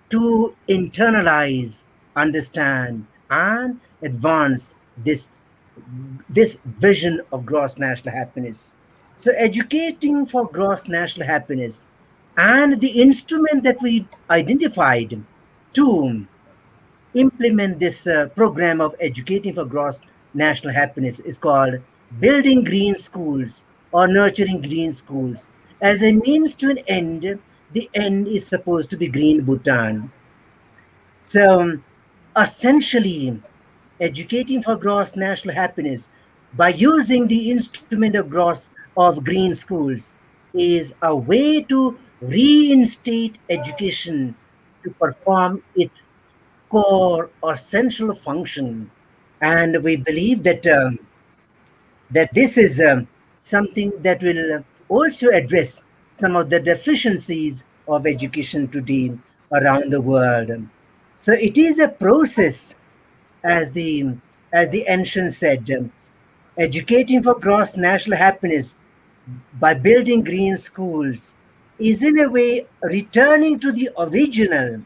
to internalize, understand, and advance this vision of gross national happiness. So, educating for gross national happiness and the instrument that we identified to implement this program of educating for gross national happiness is called building green schools or nurturing green schools as a means to an end the end is supposed to be green Bhutan. So essentially, educating for gross national happiness by using the instrument of green schools is a way to reinstate education to perform its core or central function. And we believe that this is something that will also address some of the deficiencies of education today around the world. So it is a process, as the ancients said, educating for gross national happiness by building green schools is in a way returning to the original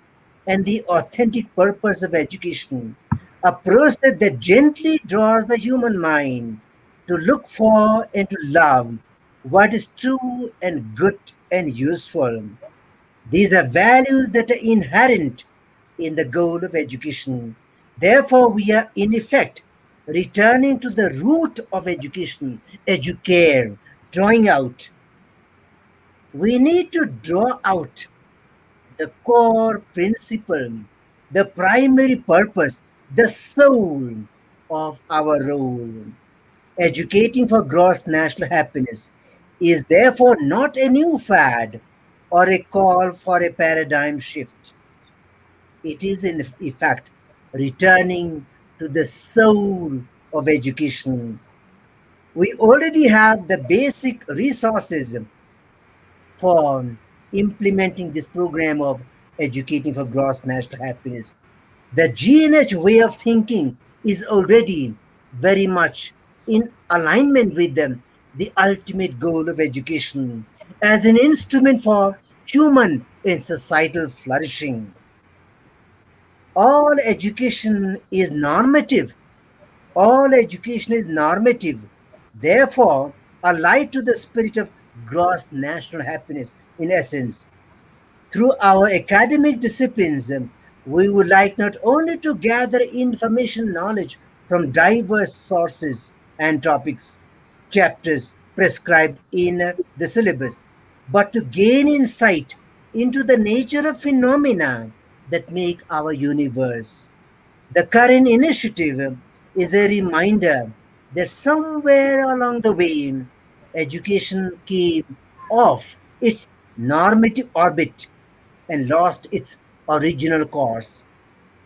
and the authentic purpose of education, a process that gently draws the human mind to look for and to love what is true and good and useful. These are values that are inherent in the goal of education. Therefore, we are in effect returning to the root of education, educare, drawing out. We need to draw out the core principle, the primary purpose, the soul of our role. Educating for gross national happiness is therefore not a new fad or a call for a paradigm shift. It is, in effect, returning to the soul of education. We already have the basic resources for implementing this program of educating for gross national happiness. The GNH way of thinking is already very much in alignment with the ultimate goal of education as an instrument for human and societal flourishing. All education is normative. All education is normative. Therefore, allied to the spirit of gross national happiness, in essence. Through our academic disciplines, we would like not only to gather information knowledge from diverse sources and topics, chapters prescribed in the syllabus, but to gain insight into the nature of phenomena that make our universe. The current initiative is a reminder that somewhere along the way, education came off its normative orbit and lost its original course.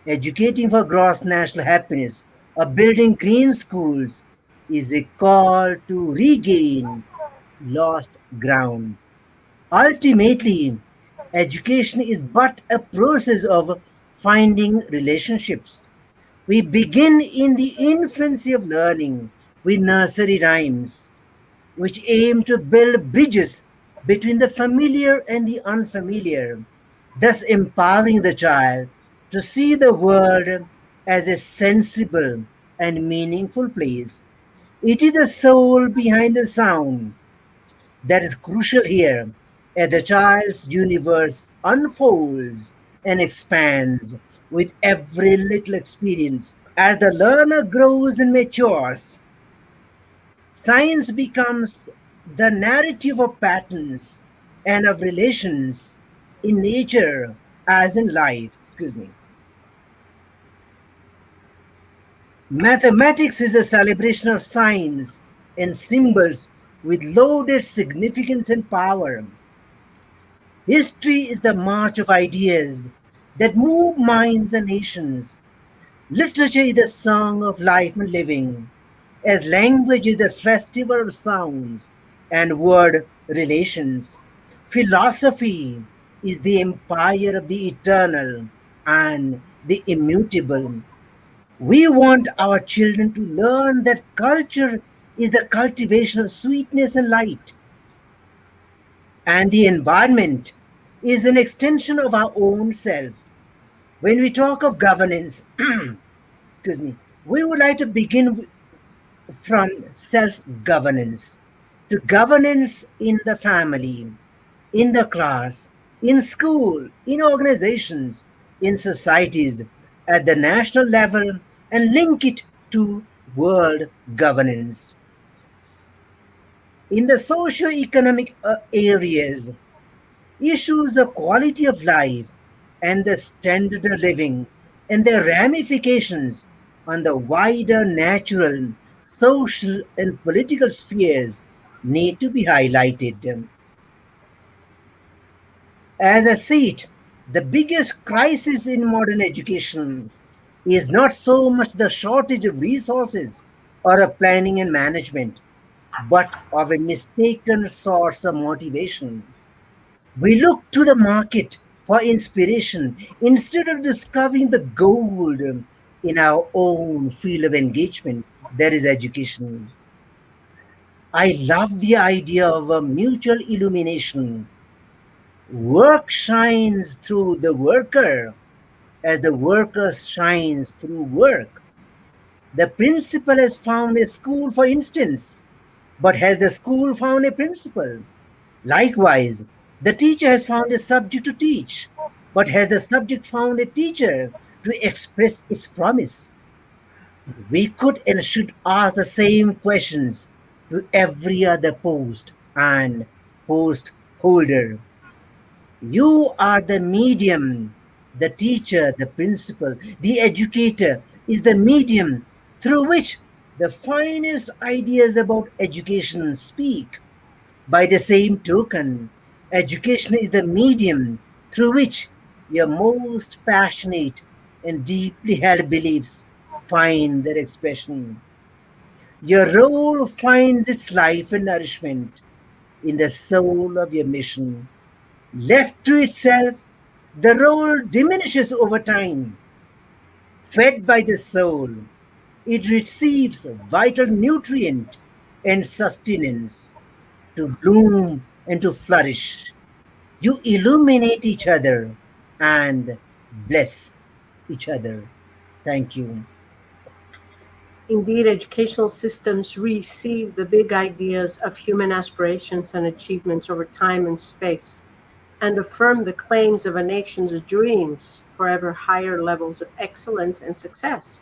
Educating for gross national happiness or building green schools is a call to regain lost ground. Ultimately, education is but a process of finding relationships. We begin in the infancy of learning with nursery rhymes, which aim to build bridges between the familiar and the unfamiliar, thus empowering the child to see the world as a sensible and meaningful place. It is the soul behind the sound that is crucial here, as the child's universe unfolds and expands with every little experience. As the learner grows and matures, science becomes the narrative of patterns and of relations in nature as in life. Excuse me. Mathematics is a celebration of signs and symbols with loaded significance and power. History is the march of ideas that move minds and nations. Literature is the song of life and living, as language is the festival of sounds and word relations. Philosophy is the empire of the eternal and the immutable. We want our children to learn that culture is the cultivation of sweetness and light, and the environment is an extension of our own self. When we talk of governance, excuse me, we would like to begin from self governance to governance in the family, in the class, in school, in organizations, in societies, at the national level, and link it to world governance. In the socio-economic areas, issues of quality of life and the standard of living and their ramifications on the wider natural, social, and political spheres need to be highlighted. As I see it, the biggest crisis in modern education is not so much the shortage of resources or of planning and management, but of a mistaken source of motivation. We look to the market for inspiration instead of discovering the gold in our own field of engagement. That is education. I love the idea of a mutual illumination. Work shines through the worker as the worker shines through work. The principal has found a school, for instance, but has the school found a principal? Likewise, the teacher has found a subject to teach, but has the subject found a teacher to express its promise? We could and should ask the same questions to every other post and post holder. You are the medium. The teacher, the principal, the educator is the medium through which the finest ideas about education speak. By the same token, education is the medium through which your most passionate and deeply held beliefs find their expression. Your role finds its life and nourishment in the soul of your mission. Left to itself, the role diminishes over time. Fed by the soul, it receives vital nutrient and sustenance to bloom and to flourish. You illuminate each other and bless each other. Thank you. Indeed, educational systems receive the big ideas of human aspirations and achievements over time and space, and affirm the claims of a nation's dreams for ever higher levels of excellence and success.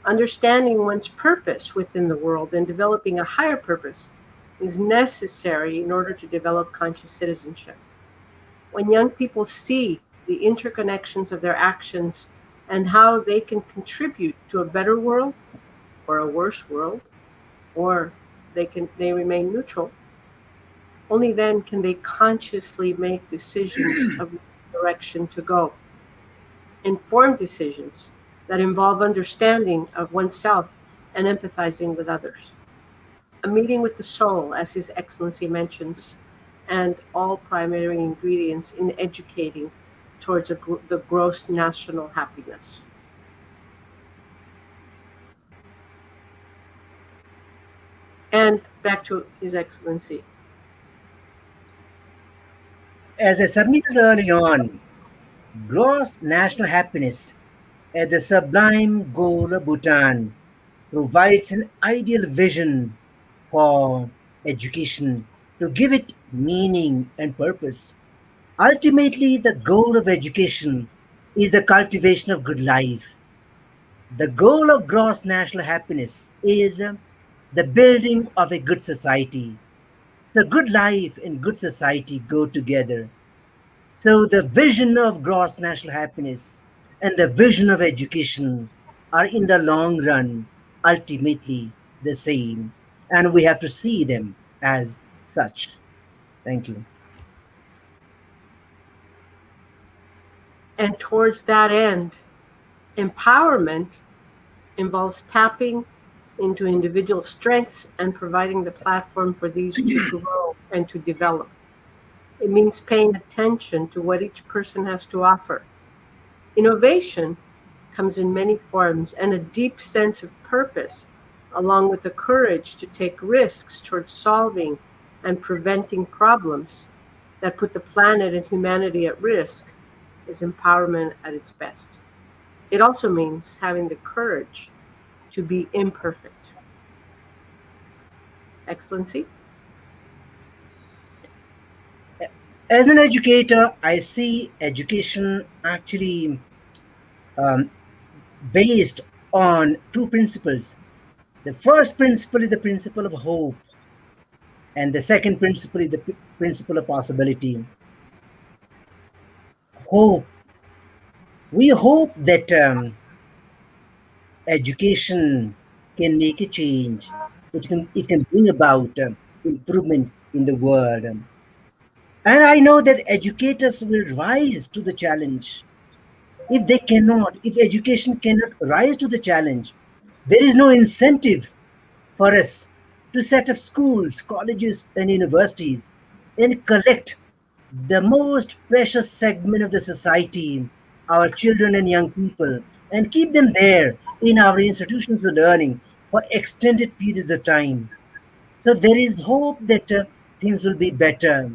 Understanding one's purpose within the world and developing a higher purpose is necessary in order to develop conscious citizenship. When young people see the interconnections of their actions and how they can contribute to a better world or a worse world, or they remain neutral, only then can they consciously make decisions of which direction to go. Informed decisions that involve understanding of oneself and empathizing with others. A meeting with the soul, as His Excellency mentions, and all primary ingredients in educating towards the gross national happiness. And back to His Excellency. As I submitted early on, gross national happiness as the sublime goal of Bhutan provides an ideal vision for education to give it meaning and purpose. Ultimately, the goal of education is the cultivation of good life. The goal of gross national happiness is the building of a good society. So, good life and good society go together. So, the vision of gross national happiness and the vision of education are in the long run ultimately the same. And we have to see them as such. Thank you. And towards that end, empowerment involves tapping into individual strengths and providing the platform for these to grow and to develop. It means paying attention to what each person has to offer. Innovation comes in many forms, and a deep sense of purpose, along with the courage to take risks towards solving and preventing problems that put the planet and humanity at risk, is empowerment at its best. It also means having the courage to be imperfect. Excellency? As an educator, I see education actually um, based on two principles. The first principle is the principle of hope, and the second principle is the principle of possibility. hope. We hope that education can make a change. It can bring about improvement in the world. And I know that educators will rise to the challenge. If education cannot rise to the challenge, there is no incentive for us to set up schools, colleges, and universities and collect the most precious segment of the society, our children and young people, and keep them there in our institutions of learning for extended periods of time. So there is hope that things will be better.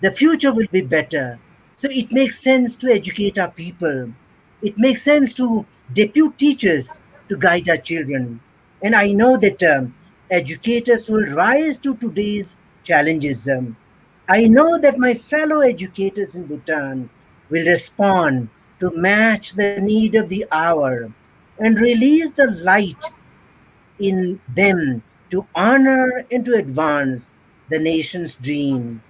The future will be better. So it makes sense to educate our people. It makes sense to depute teachers to guide our children. And I know that educators will rise to today's challenges. I know that my fellow educators in Bhutan will respond to match the need of the hour and release the light in them to honor and to advance the nation's dream.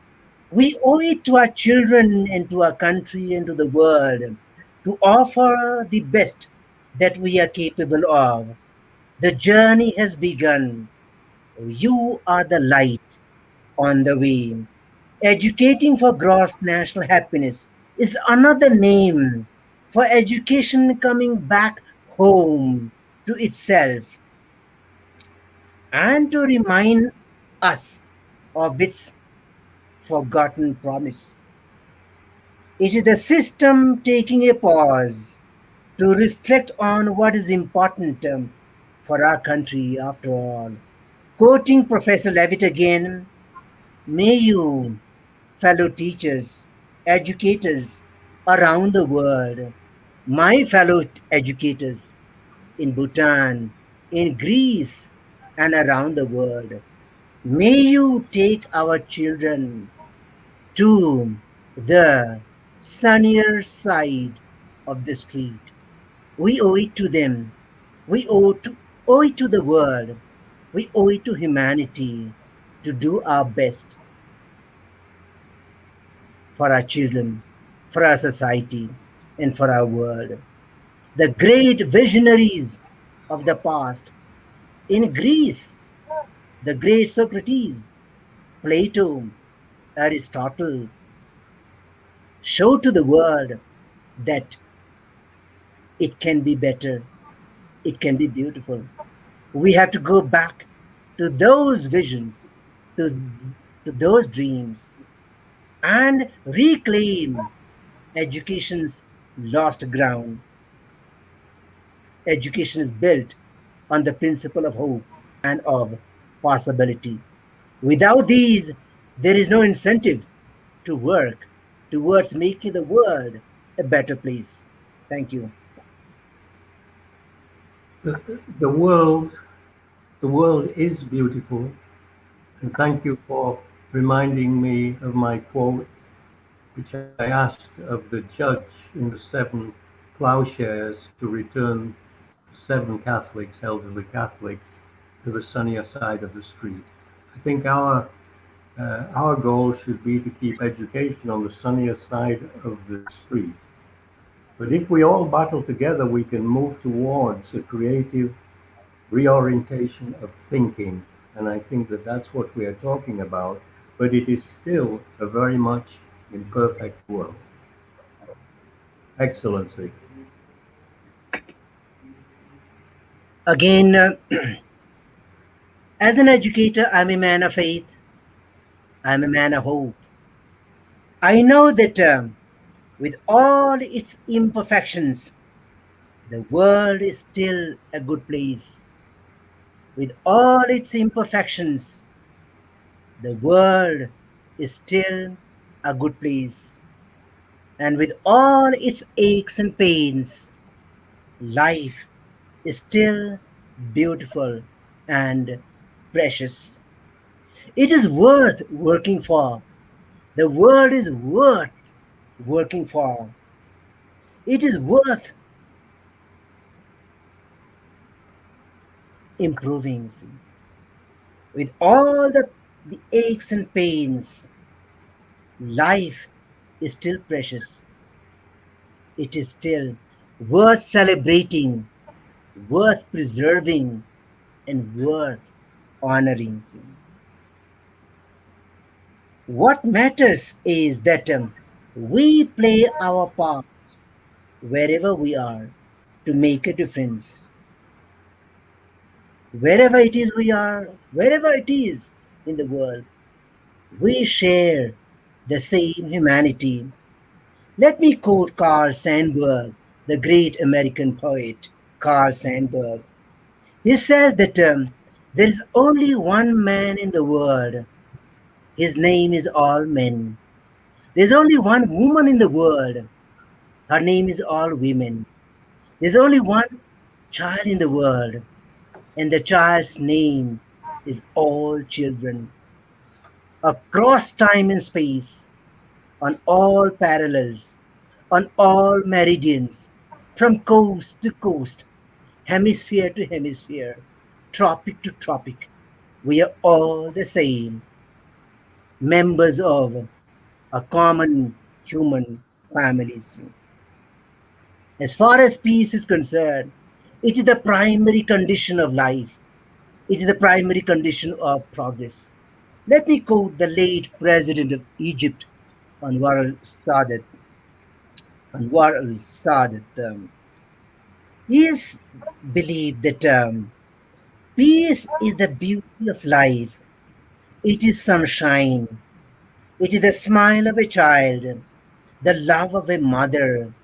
We owe it to our children and to our country and to the world to offer the best that we are capable of. The journey has begun. You are the light on the way. Educating for gross national happiness is another name for education coming back home to itself and to remind us of its forgotten promise. It is the system taking a pause to reflect on what is important for our country after all. Quoting Professor Levitt again, may you, fellow teachers, educators around the world, my fellow educators in Bhutan, in Greece, and around the world, may you take our children to the sunnier side of the street. We owe it to them. We owe it to the world. We owe it to humanity to do our best for our children, for our society, and for our world. The great visionaries of the past in Greece, the great Socrates, Plato, Aristotle, show to the world that it can be better, it can be beautiful. We have to go back to those visions, to, to those dreams, and reclaim education's lost ground. Education is built on the principle of hope and of possibility. Without these, there is no incentive to work towards making the world a better place. Thank you. The, the world, the world is beautiful, and thank you for reminding me of my quote, which I asked of the judge in the seven plowshares to return seven Catholics, elderly Catholics, to the sunnier side of the street. I think our goal should be to keep education on the sunnier side of the street. But if we all battle together, we can move towards a creative reorientation of thinking. And I think that that's what we are talking about. But it is still a very much imperfect world. Excellency. Again, as an educator, I'm a man of faith, I'm a man of hope. I know that with all its imperfections, the world is still a good place. With all its imperfections, the world is still a good place. And with all its aches and pains, life is still beautiful and precious. It is worth working for. The world is worth working for. It is worth improving. With all the aches and pains, life is still precious. it is still worth celebrating, worth preserving, and worth honoring. What matters is that we play our part wherever we are to make a difference. Wherever it is we are, wherever it is in the world, we share the same humanity. Let me quote Carl Sandburg, the great American poet, Carl Sandburg. He says that there is only one man in the world. His name is all men. There's only one woman in the world. Her name is all women. There's only one child in the world, and the child's name is all children. Across time and space, on all parallels, on all meridians, from coast to coast, hemisphere to hemisphere, tropic to tropic, we are all the same, members of a common human family. As far as peace is concerned, it is the primary condition of life. It is the primary condition of progress. Let me quote the late president of Egypt, Anwar al-Sadat. Anwar al-Sadat. He is believed that peace is the beauty of life. It is sunshine. It is the smile of a child, the love of a mother,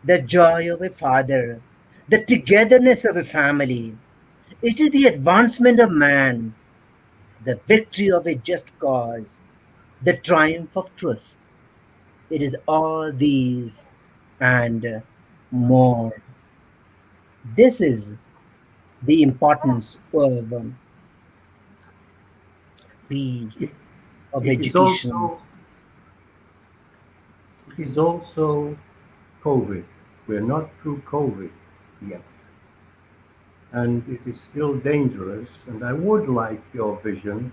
the joy of a father, the togetherness of a family. It is the advancement of man, the victory of a just cause, the triumph of truth. It is all these and more. This is the importance of It, peace, of it is education. also it is also COVID. We're not through COVID yet, and it is still dangerous. And I would like your vision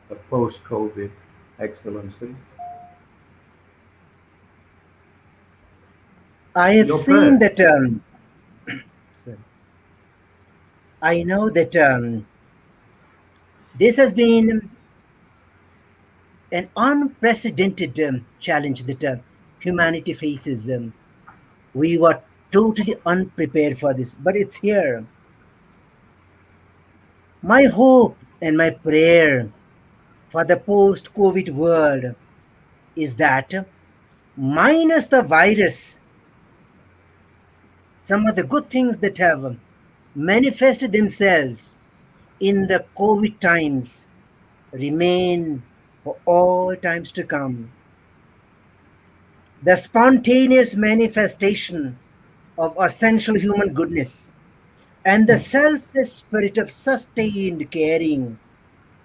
of post-COVID, Excellency. I have Your seen birth. that, sorry. I know that this has been an unprecedented challenge that humanity faces. We were totally unprepared for this, but it's here. My hope and my prayer for the post COVID world is that, minus the virus, some of the good things that have manifested themselves in the COVID times remain for all times to come. The spontaneous manifestation of essential human goodness and the selfless spirit of sustained caring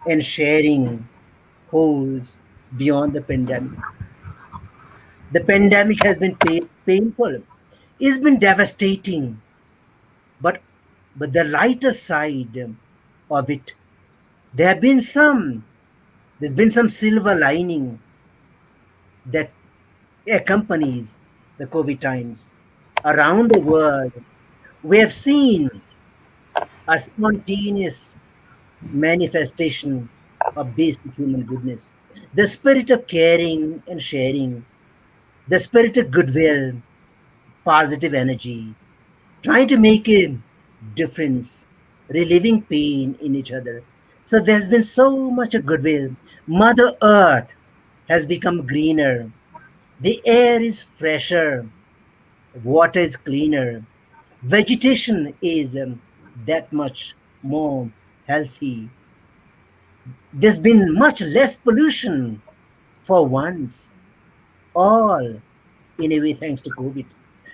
and sharing holds beyond the pandemic. The pandemic has been painful, it's been devastating, but the lighter side of it, there have been some, there's been some silver lining that accompanies the COVID times. Around the world, we have seen a spontaneous manifestation of basic human goodness. The spirit of caring and sharing, the spirit of goodwill, positive energy, trying to make a difference, relieving pain in each other. So there's been so much of goodwill. Mother Earth has become greener. The air is fresher. Water is cleaner. Vegetation is that much more healthy. There's been much less pollution for once, all in a way thanks to COVID.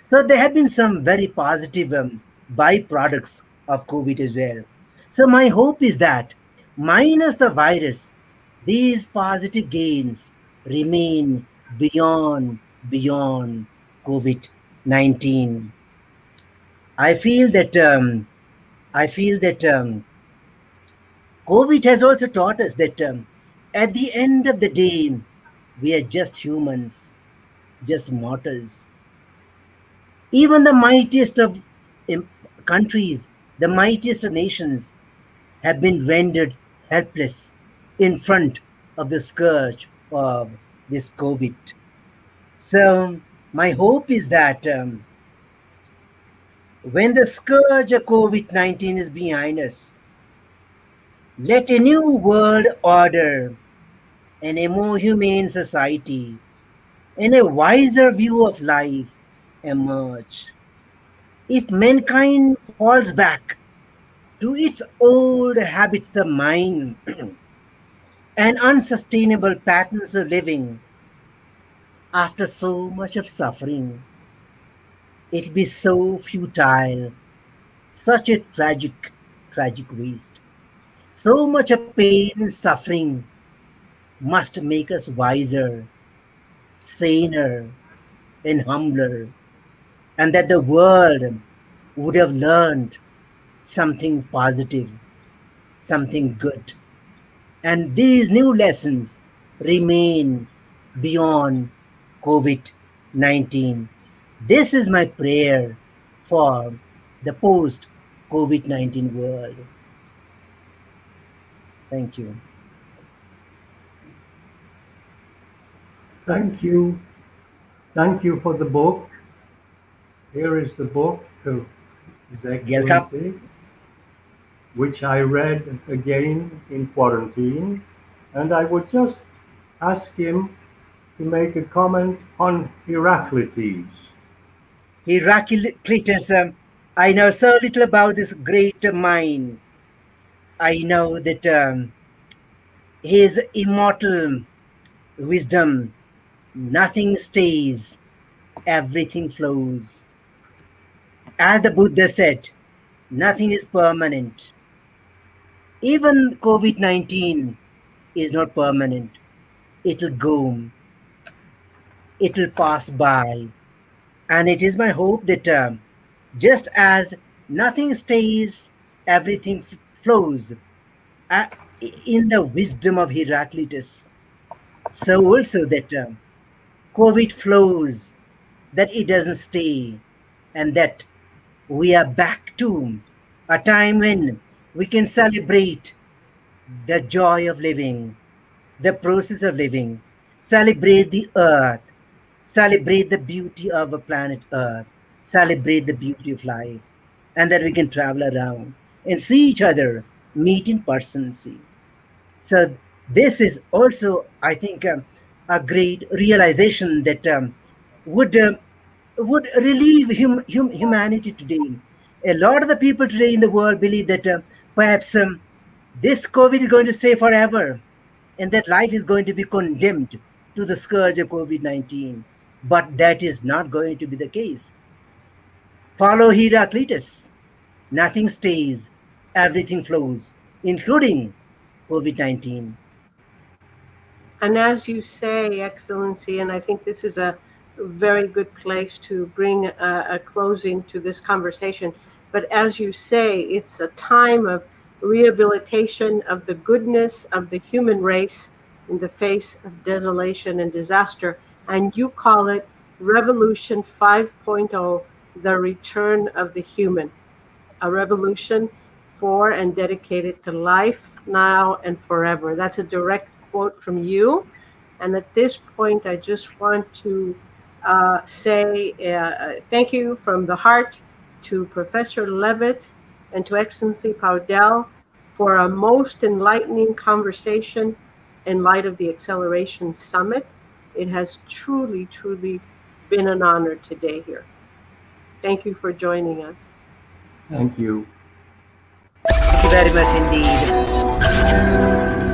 So there have been some very positive byproducts of COVID as well. So my hope is that, minus the virus, these positive gains remain beyond COVID-19. I feel that COVID has also taught us that at the end of the day, we are just humans, just mortals. Even the mightiest of countries, the mightiest of nations, have been rendered helpless in front of the scourge of this COVID. So, my hope is that when the scourge of COVID 19 is behind us, let a new world order and a more humane society and a wiser view of life emerge. If mankind falls back to its old habits of mind and unsustainable patterns of living after so much of suffering, it'll be so futile, such a tragic, tragic waste. So much of pain and suffering must make us wiser, saner, and humbler, and that the world would have learned something positive, something good. And these new lessons remain beyond COVID 19. This is my prayer for the post COVID 19 world. Thank you. Thank you. Thank you for the book. Here is the book of His Welcome. Excellency, which I read again in quarantine, and I would just ask him to make a comment on Heraclitus. Heraclitus, I know so little about this great mind. I know that his immortal wisdom, nothing stays, everything flows. As the Buddha said, nothing is permanent. Even COVID 19 is not permanent. It'll go, it'll pass by. And it is my hope that just as nothing stays, everything flows uh, in the wisdom of Heraclitus, so also that COVID flows, that it doesn't stay, and that we are back to a time when we can celebrate the joy of living, the process of living, celebrate the earth, celebrate the beauty of a planet Earth, celebrate the beauty of life, and that we can travel around and see each other, meet in person, see. So this is also, I think, a great realization that would would relieve humanity today. A lot of the people today in the world believe that perhaps this COVID is going to stay forever, and that life is going to be condemned to the scourge of COVID 19. But that is not going to be the case. Follow Heraclitus. Nothing stays, everything flows, including COVID 19. And as you say, Excellency, and I think this is a very good place to bring a closing to this conversation. But as you say, it's a time of rehabilitation of the goodness of the human race in the face of desolation and disaster. And you call it Revolution 5.0, the return of the human. A revolution for and dedicated to life now and forever. That's a direct quote from you. And at this point, I just want to say thank you from the heart to Professor Levett and to Excellency Powdyel for a most enlightening conversation in light of the Acceleration Summit. It has truly, truly been an honor today here. Thank you for joining us. Thank you. Thank you very much indeed.